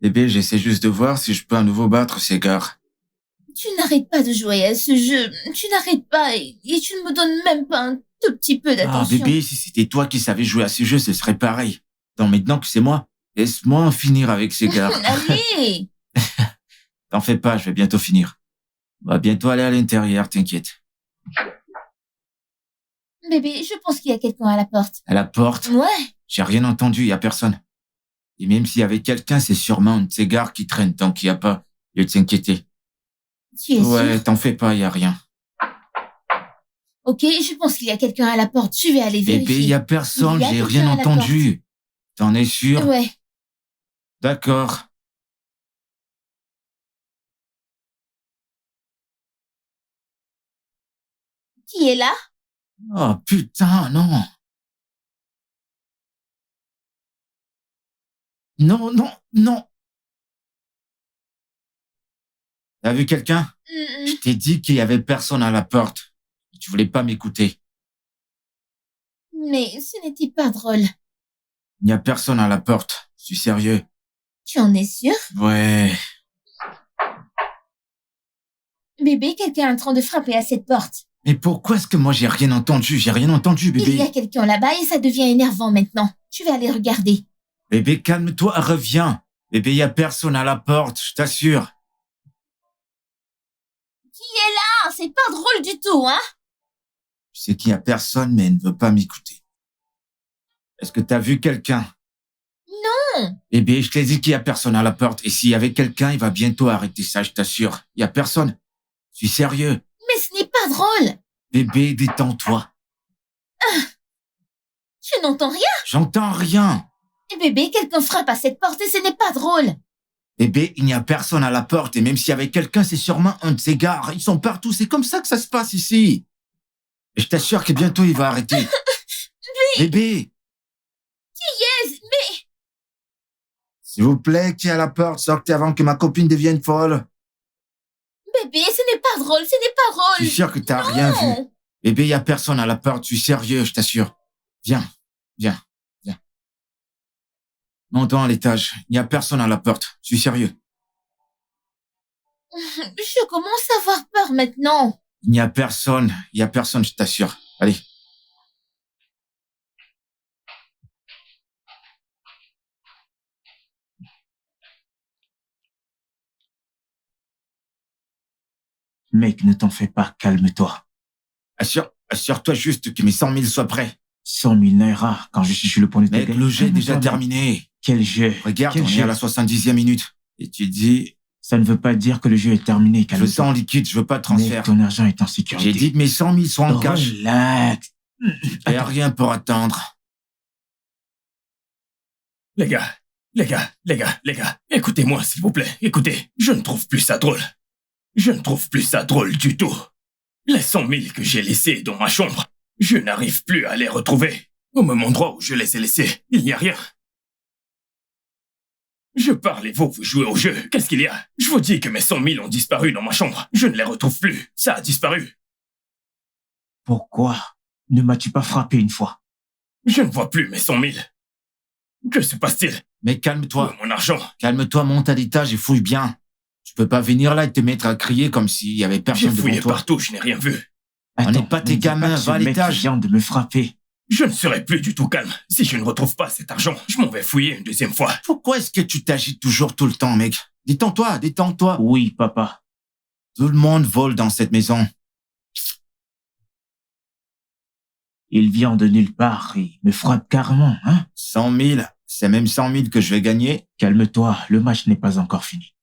Bébé, j'essaie juste de voir si je peux à nouveau battre ces gars. Tu n'arrêtes pas de jouer à ce jeu. Tu n'arrêtes pas et tu ne me donnes même pas un tout petit peu Ah, d'attention. bébé, si c'était toi qui savais jouer à ces jeux, ce serait pareil. Non, maintenant que c'est moi, laisse-moi en finir avec ces gars. Allez! T'en fais pas, je vais bientôt finir. On va bientôt aller à l'intérieur, t'inquiète. Bébé, je pense qu'il y a quelqu'un à la porte. À la porte, Ouais. j'ai rien entendu, y a personne. Et même s'il y avait quelqu'un, c'est sûrement un de ces gars qui traîne tant qu'il y a pas lieu de s'inquiéter. Tu es Ouais, sûr? t'en fais pas, y a rien. Ok, je pense qu'il y a quelqu'un à la porte. Je vais aller vérifier. Bébé, y a personne, Il y a j'ai quelqu'un rien à la entendu. T'en es sûr? Ouais. D'accord. Qui est là? Oh putain, non. Non, non, non. T'as vu quelqu'un? Je t'ai dit qu'il y avait personne à la porte. Tu voulais pas m'écouter. Mais ce n'était pas drôle. Il n'y a personne à la porte. Je suis sérieux. Tu en es sûr? Ouais. Bébé, quelqu'un est en train de frapper à cette porte. Mais pourquoi est-ce que moi j'ai rien entendu? J'ai rien entendu, Il y a bébé. quelqu'un là-bas et ça devient énervant maintenant. Je vais aller regarder. Bébé, calme-toi, reviens. Bébé, il y a personne à la porte, je t'assure. Qui est là? C'est pas drôle du tout, hein? Je sais qu'il y a personne, mais elle ne veut pas m'écouter. Est-ce que t'as vu quelqu'un? Non! Bébé, je t'ai dit qu'il y a personne à la porte. Et s'il y avait quelqu'un, il va bientôt arrêter ça, je t'assure. Il y a personne. Je suis sérieux. Mais ce n'est pas drôle. Bébé, détends-toi. Tu n'entends rien? J'entends rien. Bébé, quelqu'un frappe à cette porte et ce n'est pas drôle. Bébé, il n'y a personne à la porte. Et même s'il y avait quelqu'un, c'est sûrement un de ces gars. Ils sont partout. C'est comme ça que ça se passe ici. Et je t'assure que bientôt, il va arrêter. Bébé, Yes, mais s'il vous plaît, qui est à la porte? Sortez avant que ma copine devienne folle. bébé, ce n'est pas drôle, ce n'est pas Je drôle. suis sûr que t'as rien vu. Non. Bébé, il y a personne à la porte. Je suis sérieux, je t'assure. Viens, viens, viens. Montons à l'étage. Il n'y a personne à la porte. Je suis sérieux. Je commence à avoir peur maintenant. Il n'y a personne. Il n'y a personne, je t'assure. Allez. Mec, ne t'en fais pas, calme-toi. Assure-toi juste que mes 100 000 soient prêts. 100 000 naira quand je suis sur le point de te Mec, gagner. le jeu est déjà Calme-toi, mec. terminé. Quel jeu? Regarde, Quel on est jeu? à la 70e minute. Et tu dis, Ça ne veut pas dire que le jeu est terminé, je calme-toi. sens en liquide, je veux pas de transfert. Mec, ton argent est en sécurité. J'ai dit que mes 100 000 sont en cash. Relax. Il n'y a rien pour attendre. Les gars, écoutez-moi, s'il vous plaît. Écoutez, je ne trouve plus ça drôle. Je ne trouve plus ça drôle du tout. Les 100 000 que j'ai laissés dans ma chambre, je n'arrive plus à les retrouver. Au même endroit où je les ai laissés, il n'y a rien. Je parle et vous jouez au jeu. Qu'est-ce qu'il y a? Je vous dis que mes 100 000 ont disparu dans ma chambre. Je ne les retrouve plus. Ça a disparu. Pourquoi ne m'as-tu pas frappé une fois? Je ne vois plus mes 100 000. Que se passe-t-il? Mais Où calme-toi. est mon argent? Calme-toi, monte à l'étage et fouille bien. Tu peux pas venir là et te mettre à crier comme s'il y avait J'ai personne devant fouillé toi. partout, je n'ai rien vu. On n'est Attends, pas tes ne dis gamins, que ce va à mec l'étage. vient de me frapper. Je ne serai plus du tout calme. Si je ne retrouve pas cet argent, je m'en vais fouiller une deuxième fois. Pourquoi est-ce que tu t'agites toujours tout le temps, mec? Détends-toi, détends-toi. Oui, papa. Tout le monde vole dans cette maison. Il vient de nulle part et me frappe carrément, hein? 100 000, c'est même 100 000 que je vais gagner. Calme-toi, le match n'est pas encore fini.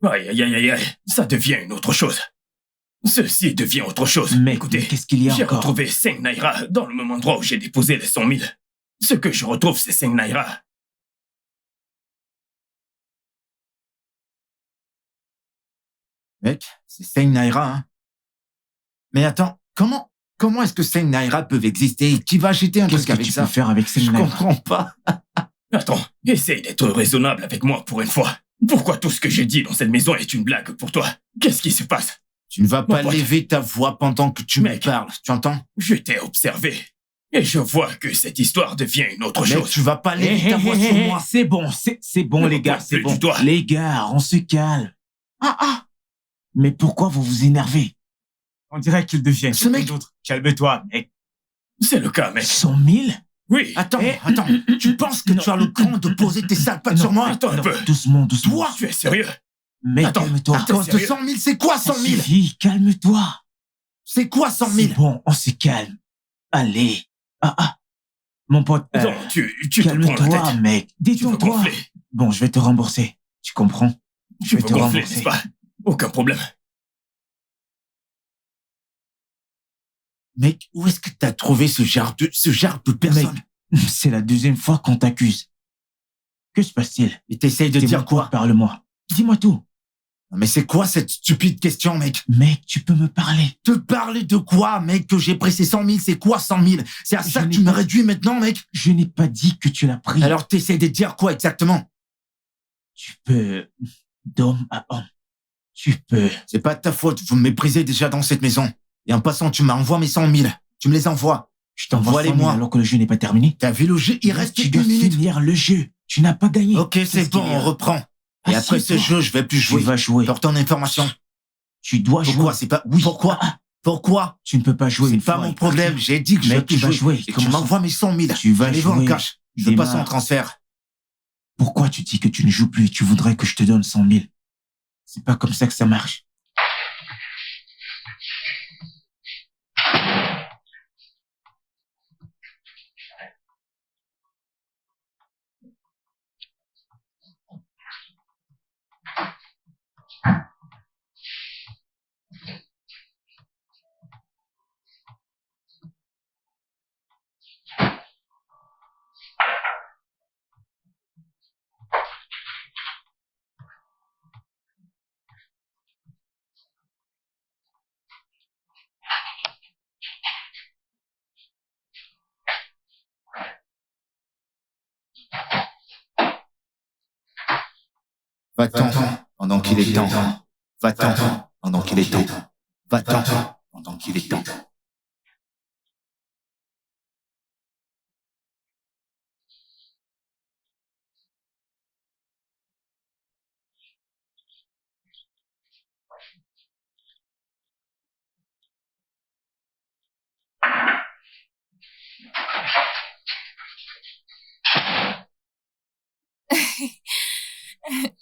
Aïe, aïe, aïe, aïe, aïe, ça devient une autre chose. Ceci devient autre chose. Mec, Écoutez, mais qu'est-ce qu'il y a j'ai encore? retrouvé 5 naira dans le même endroit où j'ai déposé les 100 000. Ce que je retrouve, c'est 5 naira. Mec, c'est 5 naira, hein. Mais attends, comment est-ce que 5 naira peuvent exister? Qui va acheter un Qu'est-ce truc que avec tu ça? peux faire avec ces Je naira? comprends pas. Attends, essaye d'être raisonnable avec moi pour une fois. Pourquoi tout ce que j'ai dit dans cette maison est une blague pour toi? Qu'est-ce qui se passe? Tu ne vas pas pote. lever ta voix pendant que tu me Mec. parles, tu entends? Je t'ai observé. Et je vois que cette histoire devient une autre Mec, chose. tu vas pas lever ta voix sur moi. C'est bon, c'est bon, Ne les me gars, pointe c'est plus bon. du doigt. Les gars, on se calme. Mais pourquoi vous vous énervez? On dirait qu'ils deviennent Ce mec- d'autres. Calme-toi, mec. C'est le cas, mec. 100 000? Oui. Attends, tu penses que Non. tu as le cran de poser tes sales pattes Non, sur moi? Attends un Non, peu. doucement, doucement. Toi, Tu es sérieux? Mec, Attends, calme-toi. attends. cause de sérieux? 100 000, c'est quoi 100 000? Suffit, calme-toi. C'est quoi 100 C'est 000? bon, on se calme. Allez. Mon pote, Non, tu te prends la calme-toi, tête. mec. Tu veux Détends-toi. gonfler. Bon, je vais te rembourser. Tu comprends? Tu vais veux te gonfler, rembourser. n'est-ce pas? Aucun problème. Mec, où est-ce que t'as trouvé ce genre de personne? C'est la deuxième fois qu'on t'accuse. Que se passe-t-il? Et t'essayes de Dis-moi dire tout, quoi? Parle-moi. Dis-moi tout. Mais c'est quoi cette stupide question, mec? Mec, tu peux me parler. Te parler de quoi, mec? Que j'ai pressé 100 000, c'est quoi 100 000? C'est à ça Je que n'ai tu me pas- réduis maintenant, mec? Je n'ai pas dit que tu l'as pris. Alors t'essayes de dire quoi exactement? Tu peux, d'homme à homme. Tu peux. C'est pas de ta faute, vous me méprisez déjà dans cette maison. Et en passant, tu m'envoies mes 100 000. Tu me les envoies. Je t'envoie Envoie-les 100 000 moi. alors que le jeu n'est pas terminé. T'as vu le jeu? Il Mais reste tu une dois minute. finir le jeu. Tu n'as pas gagné. Ok, Qu'est-ce c'est bon, qu'il y a? on reprend. Et après ce Assieds-toi. jeu, je vais plus Tu jouer. vas jouer. Pour ton information. Tu dois Pourquoi? jouer. C'est pas... Oui. Pourquoi? Pourquoi? Tu ne peux pas jouer C'est une pas fois mon et problème. partir. J'ai dit que je Mec, vais plus tu vas jouer. jouer. Et tu Comment ça? m'envoies mes 100 000. Tu vas Je les veux en jouer. cash. Je veux pas Démarre. sans transfert. Pourquoi tu dis que tu ne joues plus et tu voudrais que je te donne 100 000? C'est pas comme ça que ça marche. Va-t'en pendant qu'il est temps. Va-t'en pendant qu'il est temps. Va-t'en pendant qu'il est temps.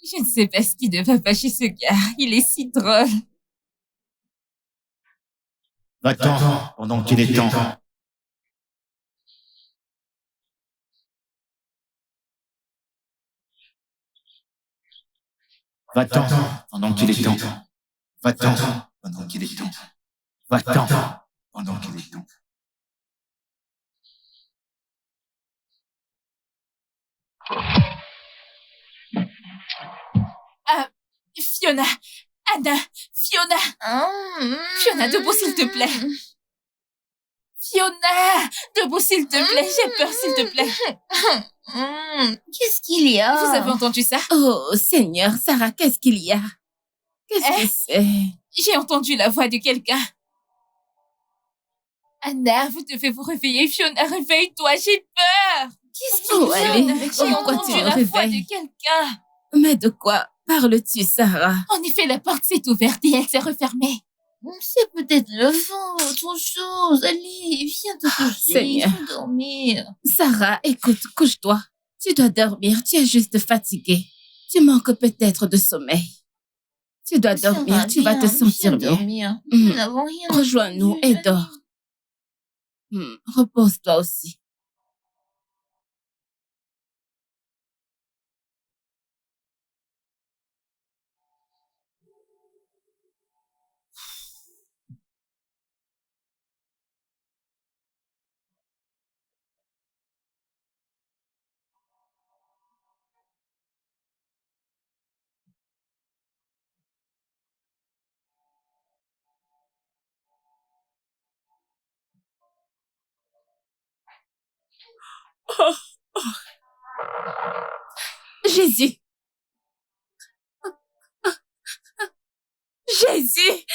Je ne sais pas ce qui devait pas chez ce gars. Il est si drôle. Va-t'en pendant qu'il est temps. Va-t'en pendant qu'il est temps. Va-t'en pendant qu'il est temps. Va-t'en pendant qu'il est temps. Fiona, Anna, Fiona, Fiona, debout s'il te plaît. Fiona, debout s'il te plaît. J'ai peur s'il te plaît. Qu'est-ce qu'il y a? Vous avez entendu ça? Oh Seigneur, Sarah, qu'est-ce qu'il y a? Qu'est-ce que c'est? J'ai entendu la voix de quelqu'un. Anna, vous devez vous réveiller. Fiona, réveille-toi, j'ai peur. Qu'est-ce qu'il y a? Allez, J'ai pourquoi tu entendu me la voix réveilles? Quelqu'un. Mais de quoi parles-tu, Sarah? En effet, la porte s'est ouverte et elle s'est refermée. C'est peut-être le vent, autre chose. Allez, viens te coucher. Seigneur. Il faut dormir. Sarah, écoute, couche-toi. Tu dois dormir, tu es juste fatiguée. Tu manques peut-être de sommeil. Tu dois Ça dormir, va tu vas te bien, sentir viens mieux. dormir. Mhm. Nous n'avons rien Rejoins-nous entendu. et dors. Repose-toi aussi. Jésus. Jésus.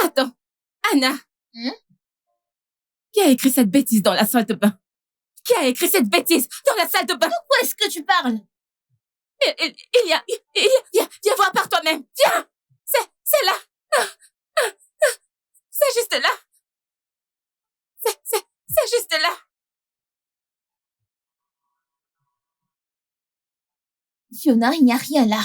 Attends, Anna. Hmm? Qui a écrit cette bêtise dans la salle de bain? Qui a écrit cette bêtise dans la salle de bain? Pourquoi est-ce que tu parles? Viens voir par toi-même. Viens. C'est là. C'est juste là. C'est juste là. Fiona, il n'y a rien là.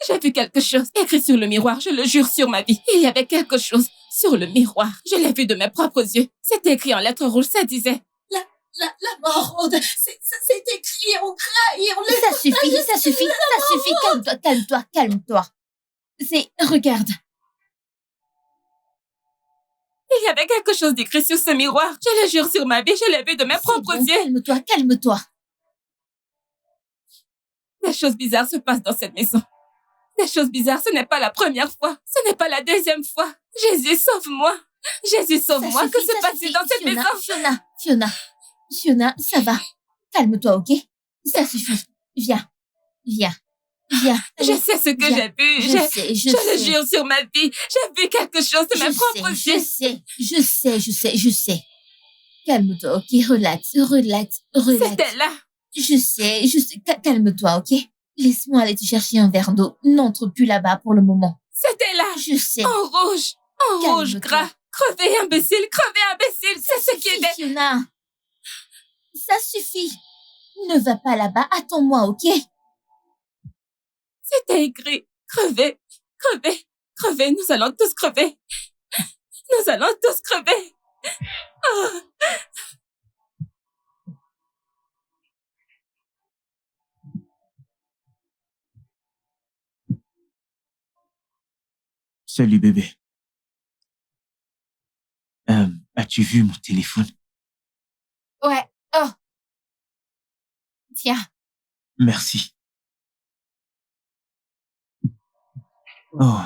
J'ai vu quelque chose écrit sur le miroir, je le jure sur ma vie. Il y avait quelque chose sur le miroir. Je l'ai vu de mes propres yeux. C'était écrit en lettres rouges, ça disait... La mort, c'est écrit en gras et en lettres. Ça suffit. Calme-toi. Regarde. Il y avait quelque chose d'écrit sur ce miroir. Je le jure sur ma vie, je l'ai vu de mes propres yeux. Calme-toi. Des choses bizarres se passent dans cette maison. Des choses bizarres, ce n'est pas la première fois. Ce n'est pas la deuxième fois. Jésus, sauve-moi. Jésus, sauve-moi. Que se passe-t-il dans cette maison? Fiona, ça va. Calme-toi, ok? Ça suffit. Viens. Je sais ce que j'ai vu. Je le jure sur ma vie. J'ai vu quelque chose de mes propres yeux. Je sais. Calme-toi, ok? Relax. C'était là. Je sais. Calme-toi, ok? Laisse-moi aller te chercher un verre d'eau. N'entre plus là-bas pour le moment. C'était là. Je sais. En rouge gras. Crevez, imbécile. C'est ce qui est... Fiona. Ça suffit. Ne va pas là-bas. Attends-moi, ok? C'était écrit. Crevez. Nous allons tous crever. Oh. Salut bébé. As-tu vu mon téléphone? Ouais. Oh. Tiens. Merci. Oh.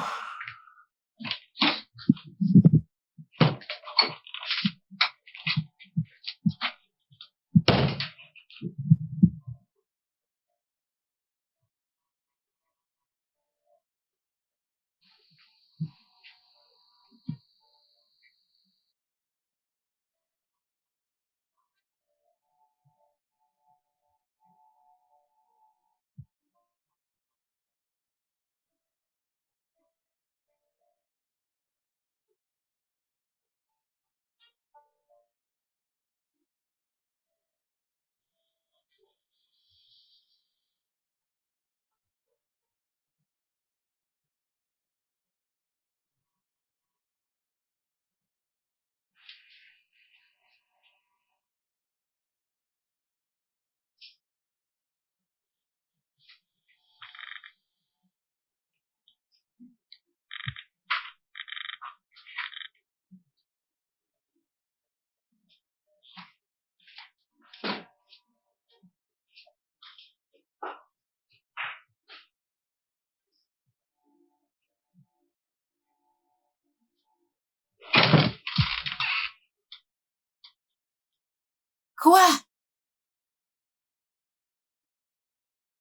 Quoi?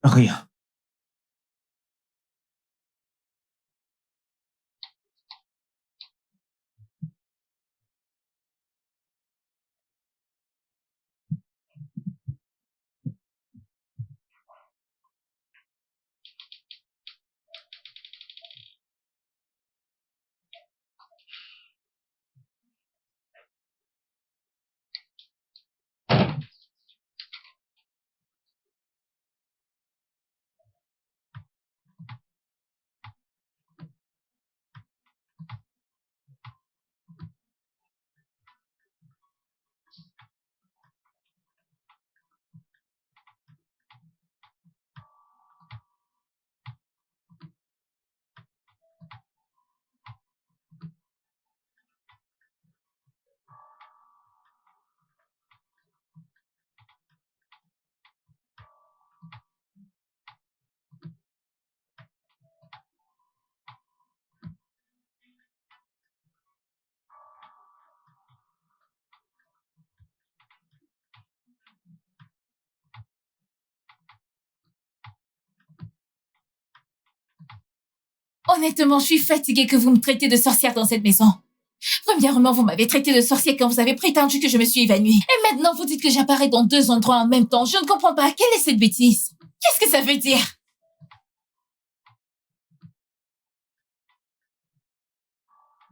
Rien. Honnêtement, je suis fatiguée que vous me traitez de sorcière dans cette maison. Premièrement, vous m'avez traité de sorcière quand vous avez prétendu que je me suis évanouie. Et maintenant, vous dites que j'apparais dans 2 endroits en même temps. Je ne comprends pas. Quelle est cette bêtise? Qu'est-ce que ça veut dire?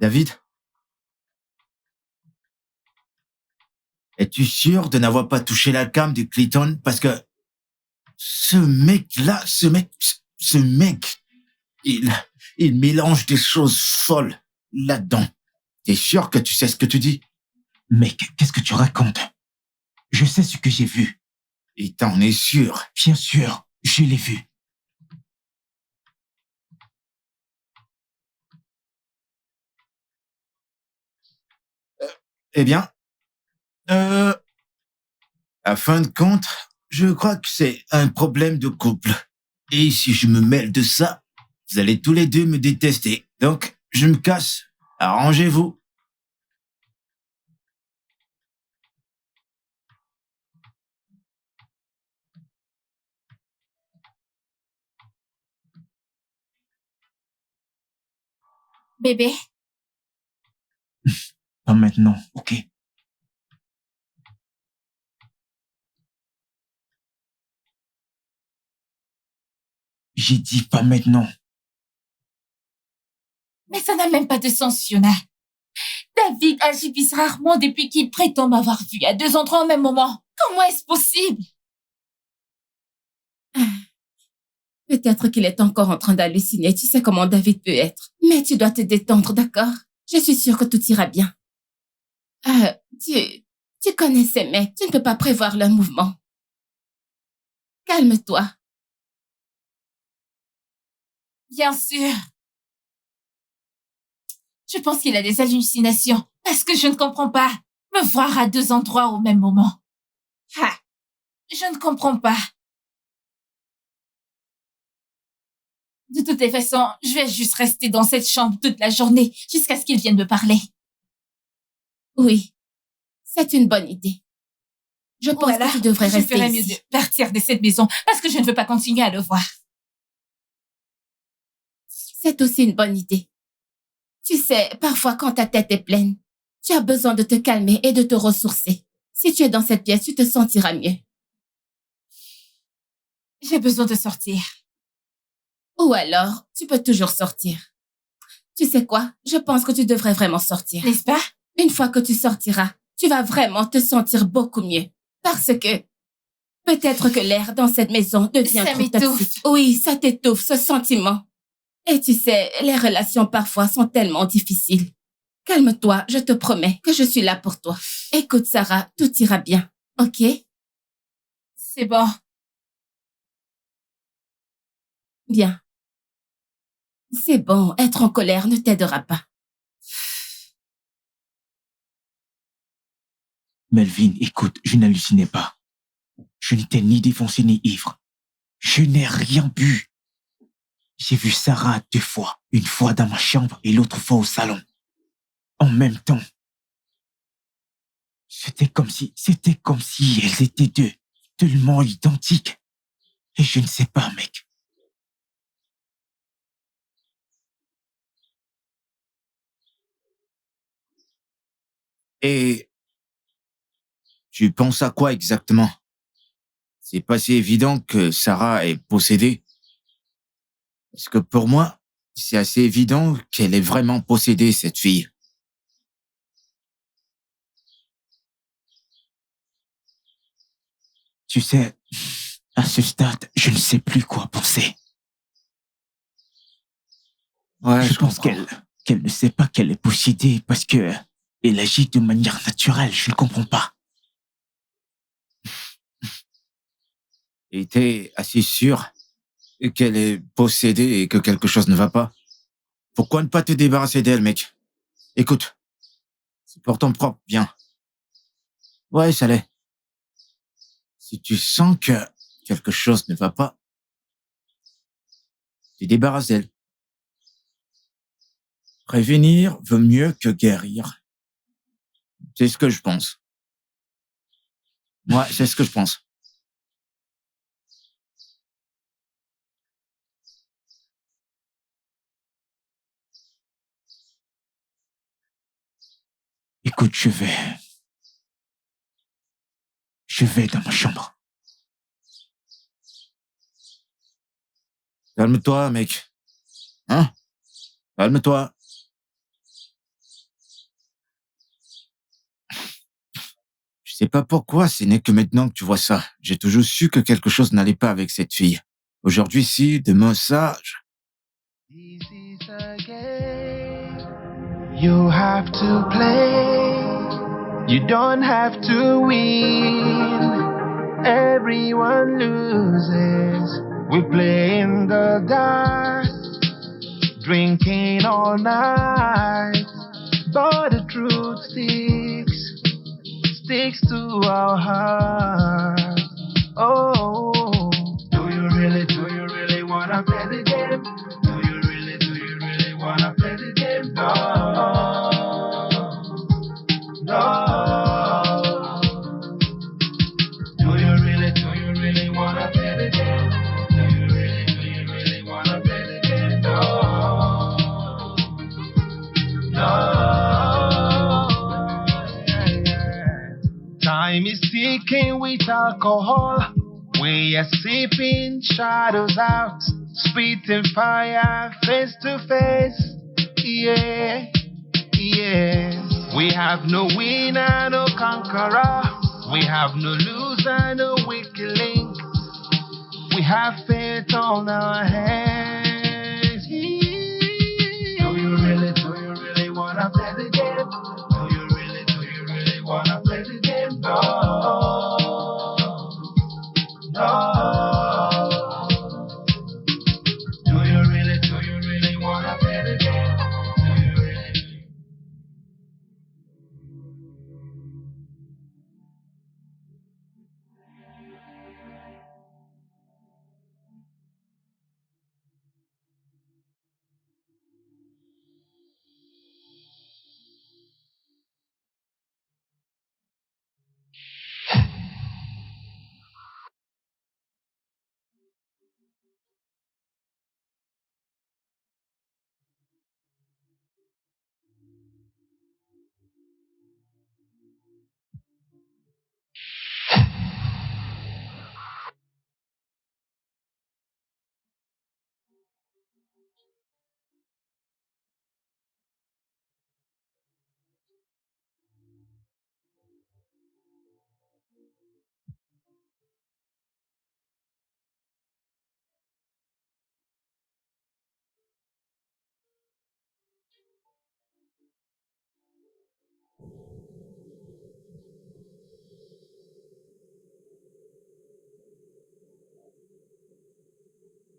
David? Es-tu sûr de n'avoir pas touché la cam du Clayton? Parce que ce mec-là, il mélange des choses folles là-dedans. T'es sûr que tu sais ce que tu dis? Mec, qu'est-ce que tu racontes? Je sais ce que j'ai vu. Et t'en es sûr? Bien sûr, je l'ai vu. Eh bien, à fin de compte, je crois que c'est un problème de couple. Et si je me mêle de ça, vous allez tous les deux me détester. Donc, je me casse. Arrangez-vous. Bébé, Pas maintenant, ok? J'ai dit pas maintenant. mais ça n'a même pas de sens, Fiona. David agit bizarrement depuis qu'il prétend m'avoir vue à 2 endroits au même moment. Comment est-ce possible? Peut-être qu'il est encore en train d'halluciner. Tu sais comment David peut être. Mais tu dois te détendre, d'accord? Je suis sûre que tout ira bien. Tu connais ces mecs. Tu ne peux pas prévoir leurs mouvements. Calme-toi. Bien sûr. Je pense qu'il a des hallucinations parce que je ne comprends pas. Me voir à 2 endroits au même moment. Ah, je ne comprends pas. De toutes les façons, je vais juste rester dans cette chambre toute la journée jusqu'à ce qu'il vienne me parler. Oui, c'est une bonne idée. Je pense Voilà, que tu devrais je rester ferais mieux ici. de partir de cette maison parce que je ne veux pas continuer à le voir. C'est aussi une bonne idée. Tu sais, parfois quand ta tête est pleine, tu as besoin de te calmer et de te ressourcer. Si tu es dans cette pièce, tu te sentiras mieux. J'ai besoin de sortir. Ou alors, tu peux toujours sortir. Tu sais quoi? Je pense que tu devrais vraiment sortir. N'est-ce pas? Une fois que tu sortiras, tu vas vraiment te sentir beaucoup mieux. Parce que peut-être que l'air dans cette maison devient Ça trop m'étouffe. toxique. Oui, ça t'étouffe, ce sentiment. Et tu sais, les relations parfois sont tellement difficiles. Calme-toi, je te promets que je suis là pour toi. Écoute, Sarah, tout ira bien, ok? C'est bon. Bien. C'est bon, être en colère ne t'aidera pas. Melvin, écoute, je n'hallucinais pas. Je n'étais ni défoncé ni ivre. Je n'ai rien bu. J'ai vu Sarah 2 fois. Une fois dans ma chambre et l'autre fois au salon. En même temps. C'était comme si elles étaient 2, tellement identiques. Et je ne sais pas, mec. Et tu penses à quoi exactement? C'est pas si évident que Sarah est possédée. Parce que pour moi, c'est assez évident qu'elle est vraiment possédée, cette fille. Tu sais, à ce stade, je ne sais plus quoi penser. Ouais, je pense qu'elle ne sait pas qu'elle est possédée parce que elle agit de manière naturelle. Je ne comprends pas. Et t'es assez sûr qu'elle est possédée et que quelque chose ne va pas? Pourquoi ne pas te débarrasser d'elle, mec? Écoute, c'est pour ton propre bien. Ouais, ça l'est. Si tu sens que quelque chose ne va pas, te débarrasse d'elle. Prévenir vaut mieux que guérir. C'est ce que je pense. Ouais, c'est ce que je pense. Écoute, je vais dans ma chambre. Calme-toi, mec. Hein? Calme-toi. Je sais pas pourquoi, ce n'est que maintenant que tu vois ça. J'ai toujours su que quelque chose n'allait pas avec cette fille. Aujourd'hui, si, demain, ça. You have to play. You don't have to win. Everyone loses. We play in the dark, drinking all night. But the truth sticks to our heart. Oh, do you really wanna play the game? Do you really wanna play the game? No, no. Do you really wanna play the game? Do you really wanna play the game? No, no. Time is ticking with alcohol. We are sipping shadows out, spitting fire face to face. Yeah, yeah. We have no winner, no conqueror. We have no loser, no weak link. We have fate on our hands. Do you really wanna play the game? Do you really wanna play the game? No, no. Do you really wanna play the game? Do you really?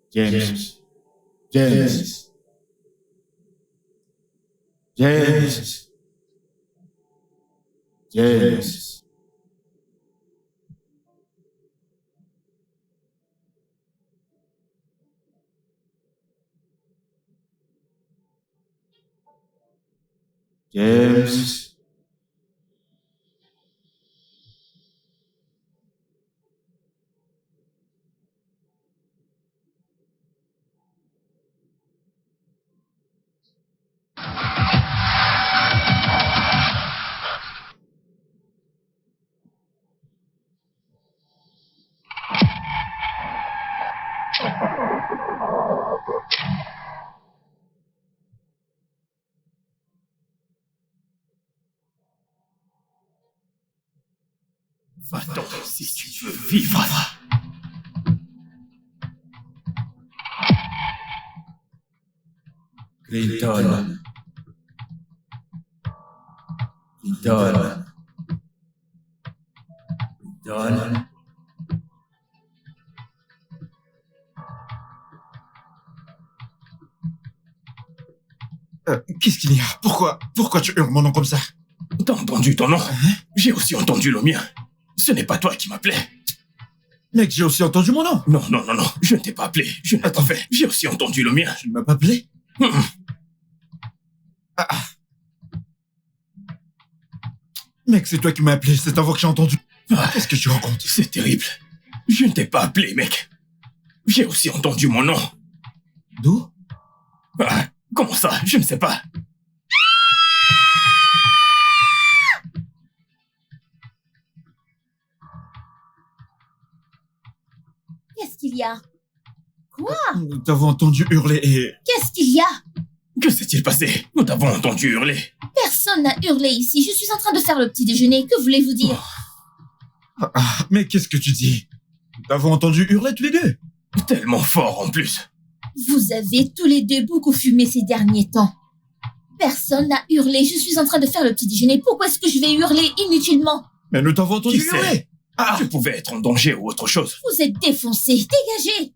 James. James. James. James. James. Va-t'en si tu veux vivre. Clinton. Clinton. Clinton. Qu'est-ce qu'il y a? Pourquoi tu hurles mon nom comme ça? T'as entendu ton nom? J'ai aussi entendu le mien. Ce n'est pas toi qui m'appelais. Mec, j'ai aussi entendu mon nom. Non, je ne t'ai pas appelé. Je n'ai pas fait. J'ai aussi entendu le mien. Tu ne m'as pas appelé? Mec, c'est toi qui m'as appelé, c'est ta voix que j'ai entendue. Qu'est-ce que tu racontes? C'est terrible. Je ne t'ai pas appelé, mec. J'ai aussi entendu mon nom. D'où? Comment ça? Je ne sais pas. qu'il y a? Quoi? Nous t'avons entendu hurler et... Qu'est-ce qu'il y a? Que s'est-il passé? Nous t'avons entendu hurler. Personne n'a hurlé ici. Je suis en train de faire le petit déjeuner. Que voulez-vous dire? Mais qu'est-ce que tu dis? Nous t'avons entendu hurler tous les deux. Tellement fort en plus. Vous avez tous les deux beaucoup fumé ces derniers temps. Personne n'a hurlé. Je suis en train de faire le petit déjeuner. Pourquoi est-ce que je vais hurler inutilement? Mais nous t'avons entendu Qui sait? hurler. Je pouvais être en danger ou autre chose. Vous êtes défoncés. Dégagez.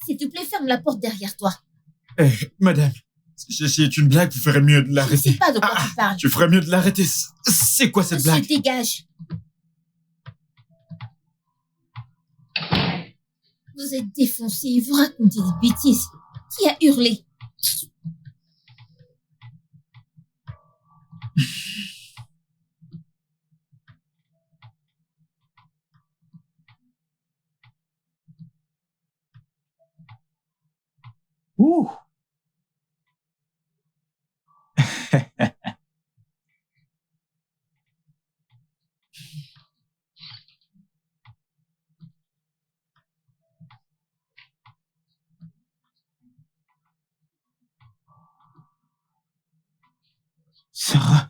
S'il te plaît, ferme la porte derrière toi. Eh, madame, si ceci est une blague, vous ferez mieux de Je ne l'arrêter. sais pas de quoi tu parles. Tu ferais mieux de l'arrêter. C'est quoi cette blague? Dégage. Vous êtes défoncés. Vous racontez des bêtises. Qui a hurlé? Ouh. Sarah.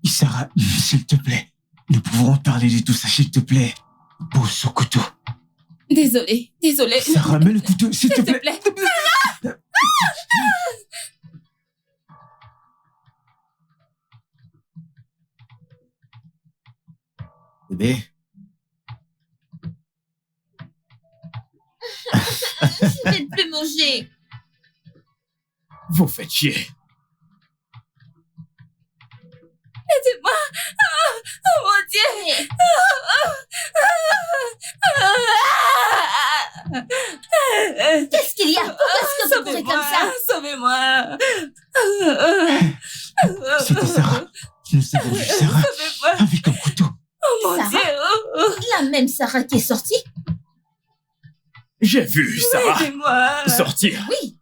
Sarah, s'il te plaît. Nous pouvons parler de tout ça, s'il te plaît. Pose ce couteau. Désolée. Sarah, mets le couteau, s'il te plaît. Bébé. Je vais plus manger. Vous faites chier. Aidez-moi. Oh mon Dieu. Qu'est-ce qu'il y a? Pourquoi est-ce que vous courez comme ça? Sauvez-moi. C'était Sarah. Nous avons vu Sarah avec un couteau. Oh mon Sarah? Dieu. La même Sarah qui est sortie? J'ai vu Sarah Aidez-moi. sortir. Oui.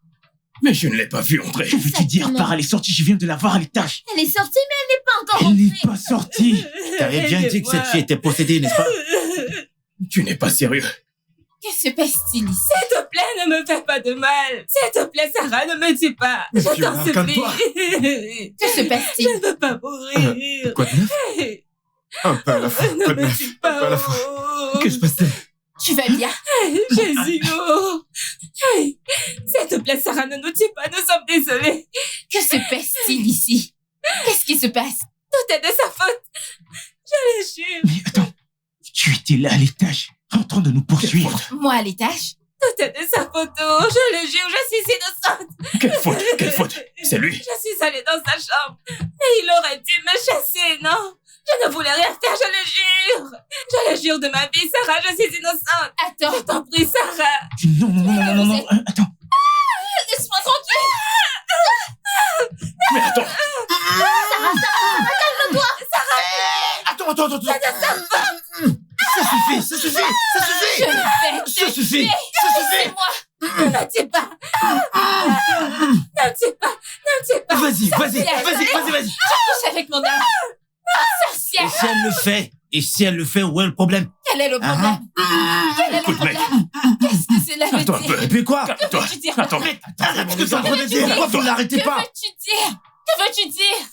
Mais je ne l'ai pas vue entrer. Que veux-tu dire par elle est sortie? Je viens de la voir à l'étage. Elle est sortie, mais elle n'est pas encore Elle n'est rentrée. pas sortie. T'avais bien dit que cette fille était possédée, n'est-ce pas? Tu n'es pas sérieux. Que se passe-t-il ici? S'il te plaît, ne me fais pas de mal. S'il te plaît, Sarah, ne me tue pas. Mais Je Fiona, t'en supplie. calme-toi. Que se passe-t-il? Je ne veux pas mourir. Quoi de neuf? Un peu à la fois. Ne Quoi de me neuf? tue Un peu à la pas. fois. Oh. Que se passe-t-il? Tu vas bien? Jésus, oh. S'il te plaît, Sarah, ne nous tue pas. Nous sommes désolés. Que se passe-t-il ici? Qu'est-ce qui se passe? Tout est de sa faute. Je le jure. Mais attends, tu étais là à l'étage, en train de nous poursuivre. Moi à l'étage? Tout est de sa faute. Oh. Je le jure, je suis innocente. Quelle faute? Quelle faute? C'est lui. Je suis allée dans sa chambre. Et il aurait dû me chasser, non? Je ne voulais rien faire, je le jure. Je le jure de ma vie, Sarah, je suis innocente. Attends. Je t'en prie, Sarah. Non, attends. Laisse-moi tranquille. Mais attends. Calme-toi. Attends. Ça suffit. Ça suffit. Ne me tue pas. Ne me tue pas. Vas-y. Couche avec mon âme. Et Sorcière. si elle le fait, où est le problème? Quel est le problème? Quel est le Écoute, mec. problème? Qu'est-ce que cela veut Attends un dire? peu. Et puis quoi? Que veux-tu dire? Attends. Arrête ce que t'es en train de dire. Pourquoi vous ne l'arrêtez Que pas? veux-tu dire? Que veux-tu dire?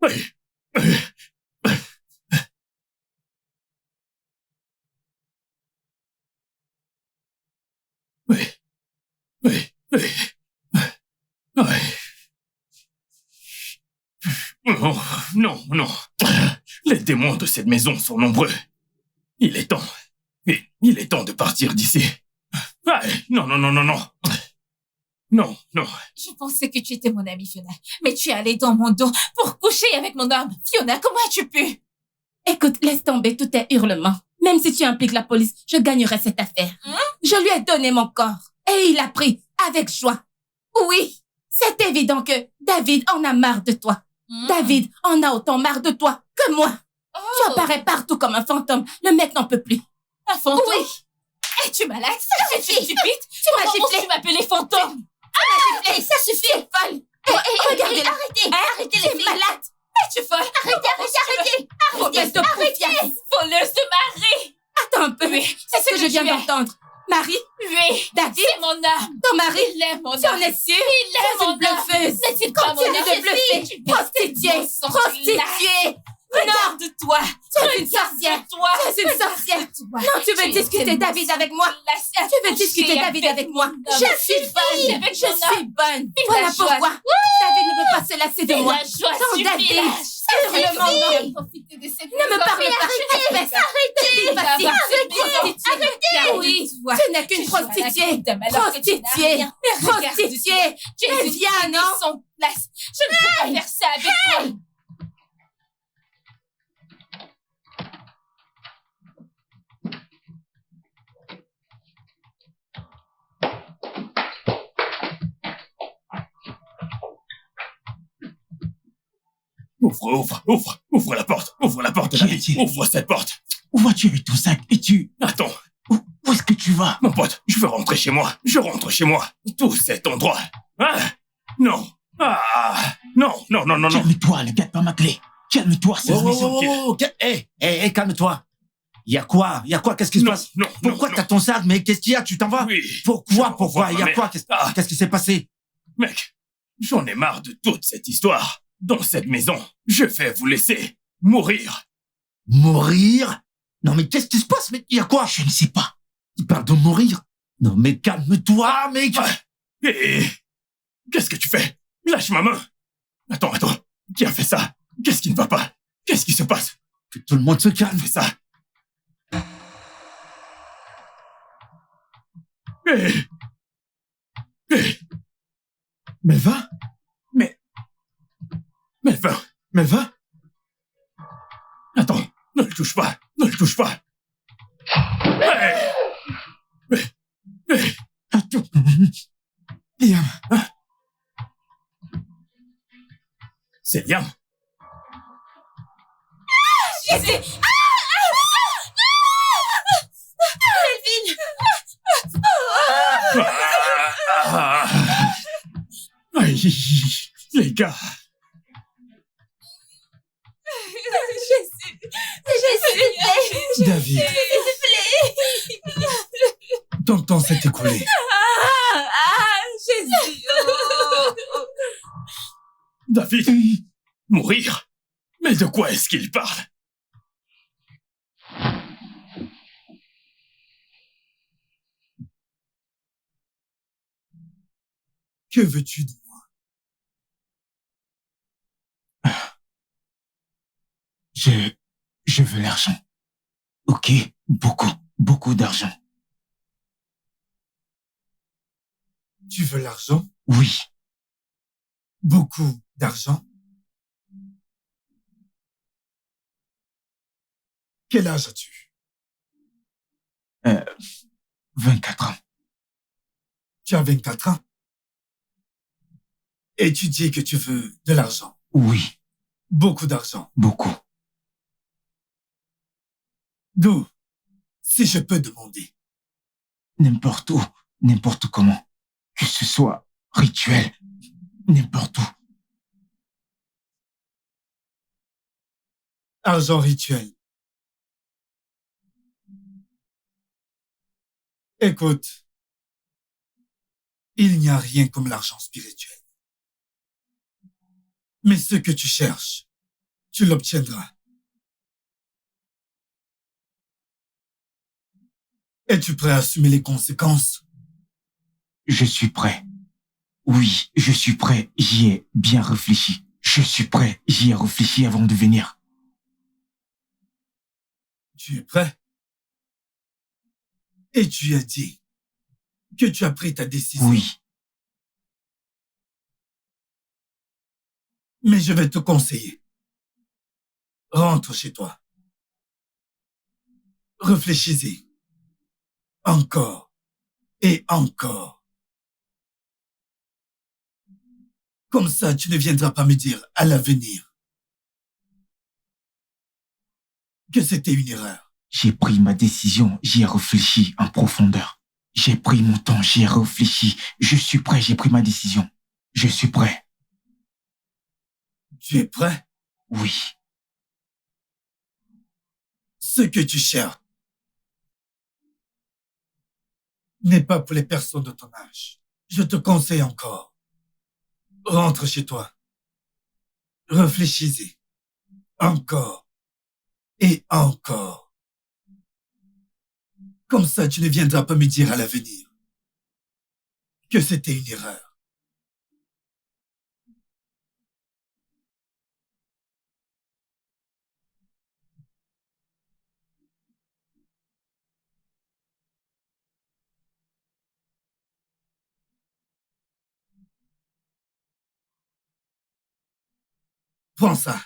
Oui. Non. Les démons de cette maison sont nombreux. Il est temps. Il est temps de partir d'ici. Non. Non, non. Je pensais que tu étais mon amie, Fiona. Mais tu es allée dans mon dos pour coucher avec mon homme. Fiona, comment as-tu pu? Écoute, laisse tomber tous tes hurlements. Même si tu impliques la police, je gagnerai cette affaire. Je lui ai donné mon corps. Et il l'a pris avec joie. Oui, c'est évident que David en a marre de toi. David en a autant marre de toi que moi. Tu apparais partout comme un fantôme. Le mec n'en peut plus. Un fantôme? Oui. Es-tu malade? Es-tu stupide? Tu m'as giflé. Tu m'appelais fantôme? Giflé, ça suffit, folle. Regardez-la. Arrêtez les filles. Malade. Es-tu folle? Arrêtez. Mauvaise de confiance. Voleuse de mari. Attends un peu. Oui, c'est ce que je viens d'entendre. Marie? Oui. David? C'est mon âme. Ton mari? Il aime mon âme. Tu en es sûre? Il aime mon âme. blufeuse. N'est-il pas mon âme? Continue de bluffer. Prostituée. Prostituée. Regarde-toi. Tu es une sorcière. Toi. Tu es une sorcière. Non, tu veux discuter David avec moi? Tu veux discuter David avec moi? Je suis bonne. Je suis bonne. Voilà pourquoi. David ne veut pas se lasser de moi. Sans David. Hurle mon nom. Ne me parle pas. Arrêtez. Oui, tu n'es qu'une prostituée. Prostituée. Prostituée. Tu es viens, non? Son place. Je ne peux pas faire ça avec toi. Ouvre la porte, David. Ouvre cette porte. Où vas-tu avec ton sac? Et tu... Attends. Où est-ce que tu vas? Mon pote, je veux rentrer chez moi. Je rentre chez moi. Tout c'est ton droit. Hein? Non. Ah. Non. Calme-toi, ne gâte pas ma clé. Calme-toi, c'est la maison. Hé, calme-toi. Y a quoi? Qu'est-ce qui se passe? Pourquoi t'as ton sac? Mais qu'est-ce qu'il y a? Tu t'en vas? Oui. Pourquoi? Y a quoi? Qu'est-ce qui s'est passé? Mec, j'en ai marre de toute cette histoire. Dans cette maison, je vais vous laisser mourir. Mourir? Non mais qu'est-ce qui se passe? Mais y a quoi? Je ne sais pas. Il parle de mourir? Non mais calme-toi, mec. Et qu'est-ce que tu fais? Lâche ma main. Attends. Qui a fait ça? Qu'est-ce qui ne va pas? Qu'est-ce qui se passe? Que tout le monde se calme. Fais ça. Melva? Melva? Attends, ne le touche pas. Attends. Liam. C'est Liam. Jésus! Aïe, les gars. Jésus! David. Ton temps s'est écoulé. Jésus! David, mourir? Mais de quoi est-ce qu'il parle? Que veux-tu de moi? Je veux l'argent. Ok, beaucoup d'argent. Tu veux l'argent? Oui. Beaucoup d'argent? Quel âge as-tu? 24 ans. Tu as 24 ans? Et tu dis que tu veux de l'argent? Oui. Beaucoup d'argent? Beaucoup. D'où? Si je peux demander. N'importe où, n'importe comment. Que ce soit rituel, n'importe où. Argent rituel. Écoute, il n'y a rien comme l'argent spirituel. Mais ce que tu cherches, tu l'obtiendras. Es-tu prêt à assumer les conséquences? Je suis prêt. Oui, je suis prêt. J'y ai bien réfléchi. Je suis prêt. J'y ai réfléchi avant de venir. Tu es prêt? Et tu as dit que tu as pris ta décision. Oui. Mais je vais te conseiller. Rentre chez toi. Réfléchis-y. Encore et encore. Comme ça, tu ne viendras pas me dire à l'avenir que c'était une erreur. J'ai pris ma décision, j'y ai réfléchi en profondeur. J'ai pris mon temps, j'y ai réfléchi. Je suis prêt, j'ai pris ma décision. Je suis prêt. Tu es prêt? Oui. Ce que tu cherches n'est pas pour les personnes de ton âge. Je te conseille encore. Rentre chez toi. Réfléchis-y. Encore. Et encore. Comme ça, tu ne viendras pas me dire à l'avenir que c'était une erreur. Prends ça.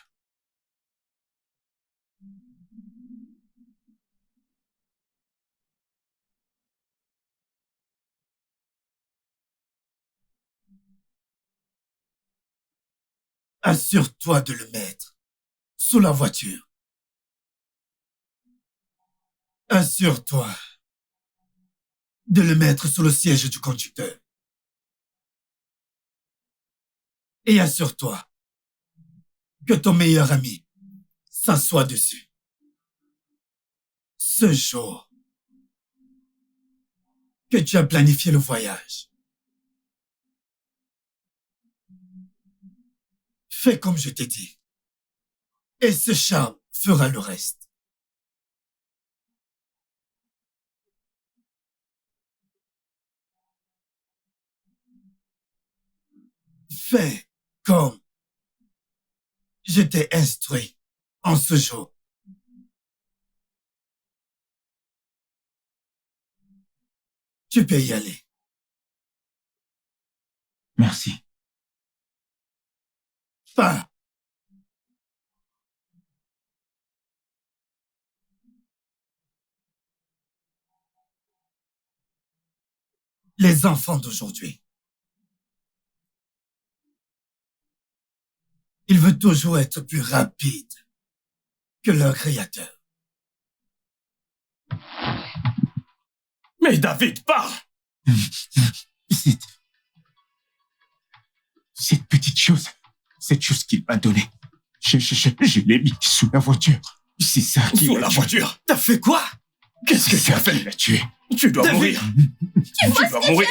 Assure-toi de le mettre sous la voiture. Assure-toi de le mettre sous le siège du conducteur. Et assure-toi que ton meilleur ami s'assoit dessus. Ce jour que tu as planifié le voyage. Fais comme je t'ai dit. Et ce charme fera le reste. Fais comme je t'ai instruit en ce jour. Tu peux y aller. Merci. Pas. Les enfants d'aujourd'hui. Ils veulent toujours être plus rapides que leur créateur. Mais David, pars! Cette petite chose, cette chose qu'il m'a donnée, je l'ai mis sous la voiture. C'est ça qui Sous l'a la tué. voiture? T'as fait quoi? Qu'est-ce que C'est tu as ça qui fait? l'a tué. Tu dois David. mourir. Tu dois mourir.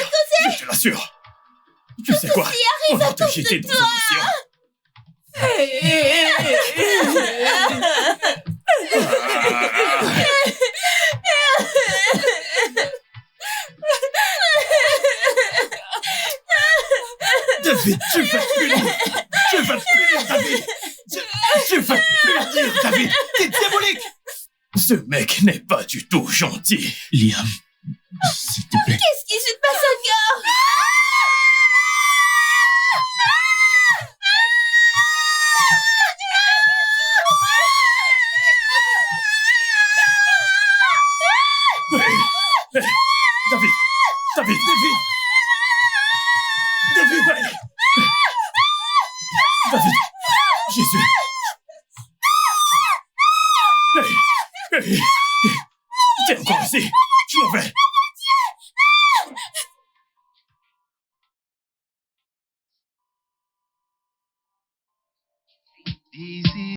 Je te l'assure. Tu sais quoi? On va te jeter dans un océan. David, tu vas te punir. Tu vas te punir, David. Tu vas te punir, David. T'es diabolique. Ce mec n'est pas du tout gentil. Liam, s'il te plaît. Qu'est-ce qui se passe encore? Hey, David, David, David, David, Jésus. Hey, t'es encore ici. Je m'en vais. Easy.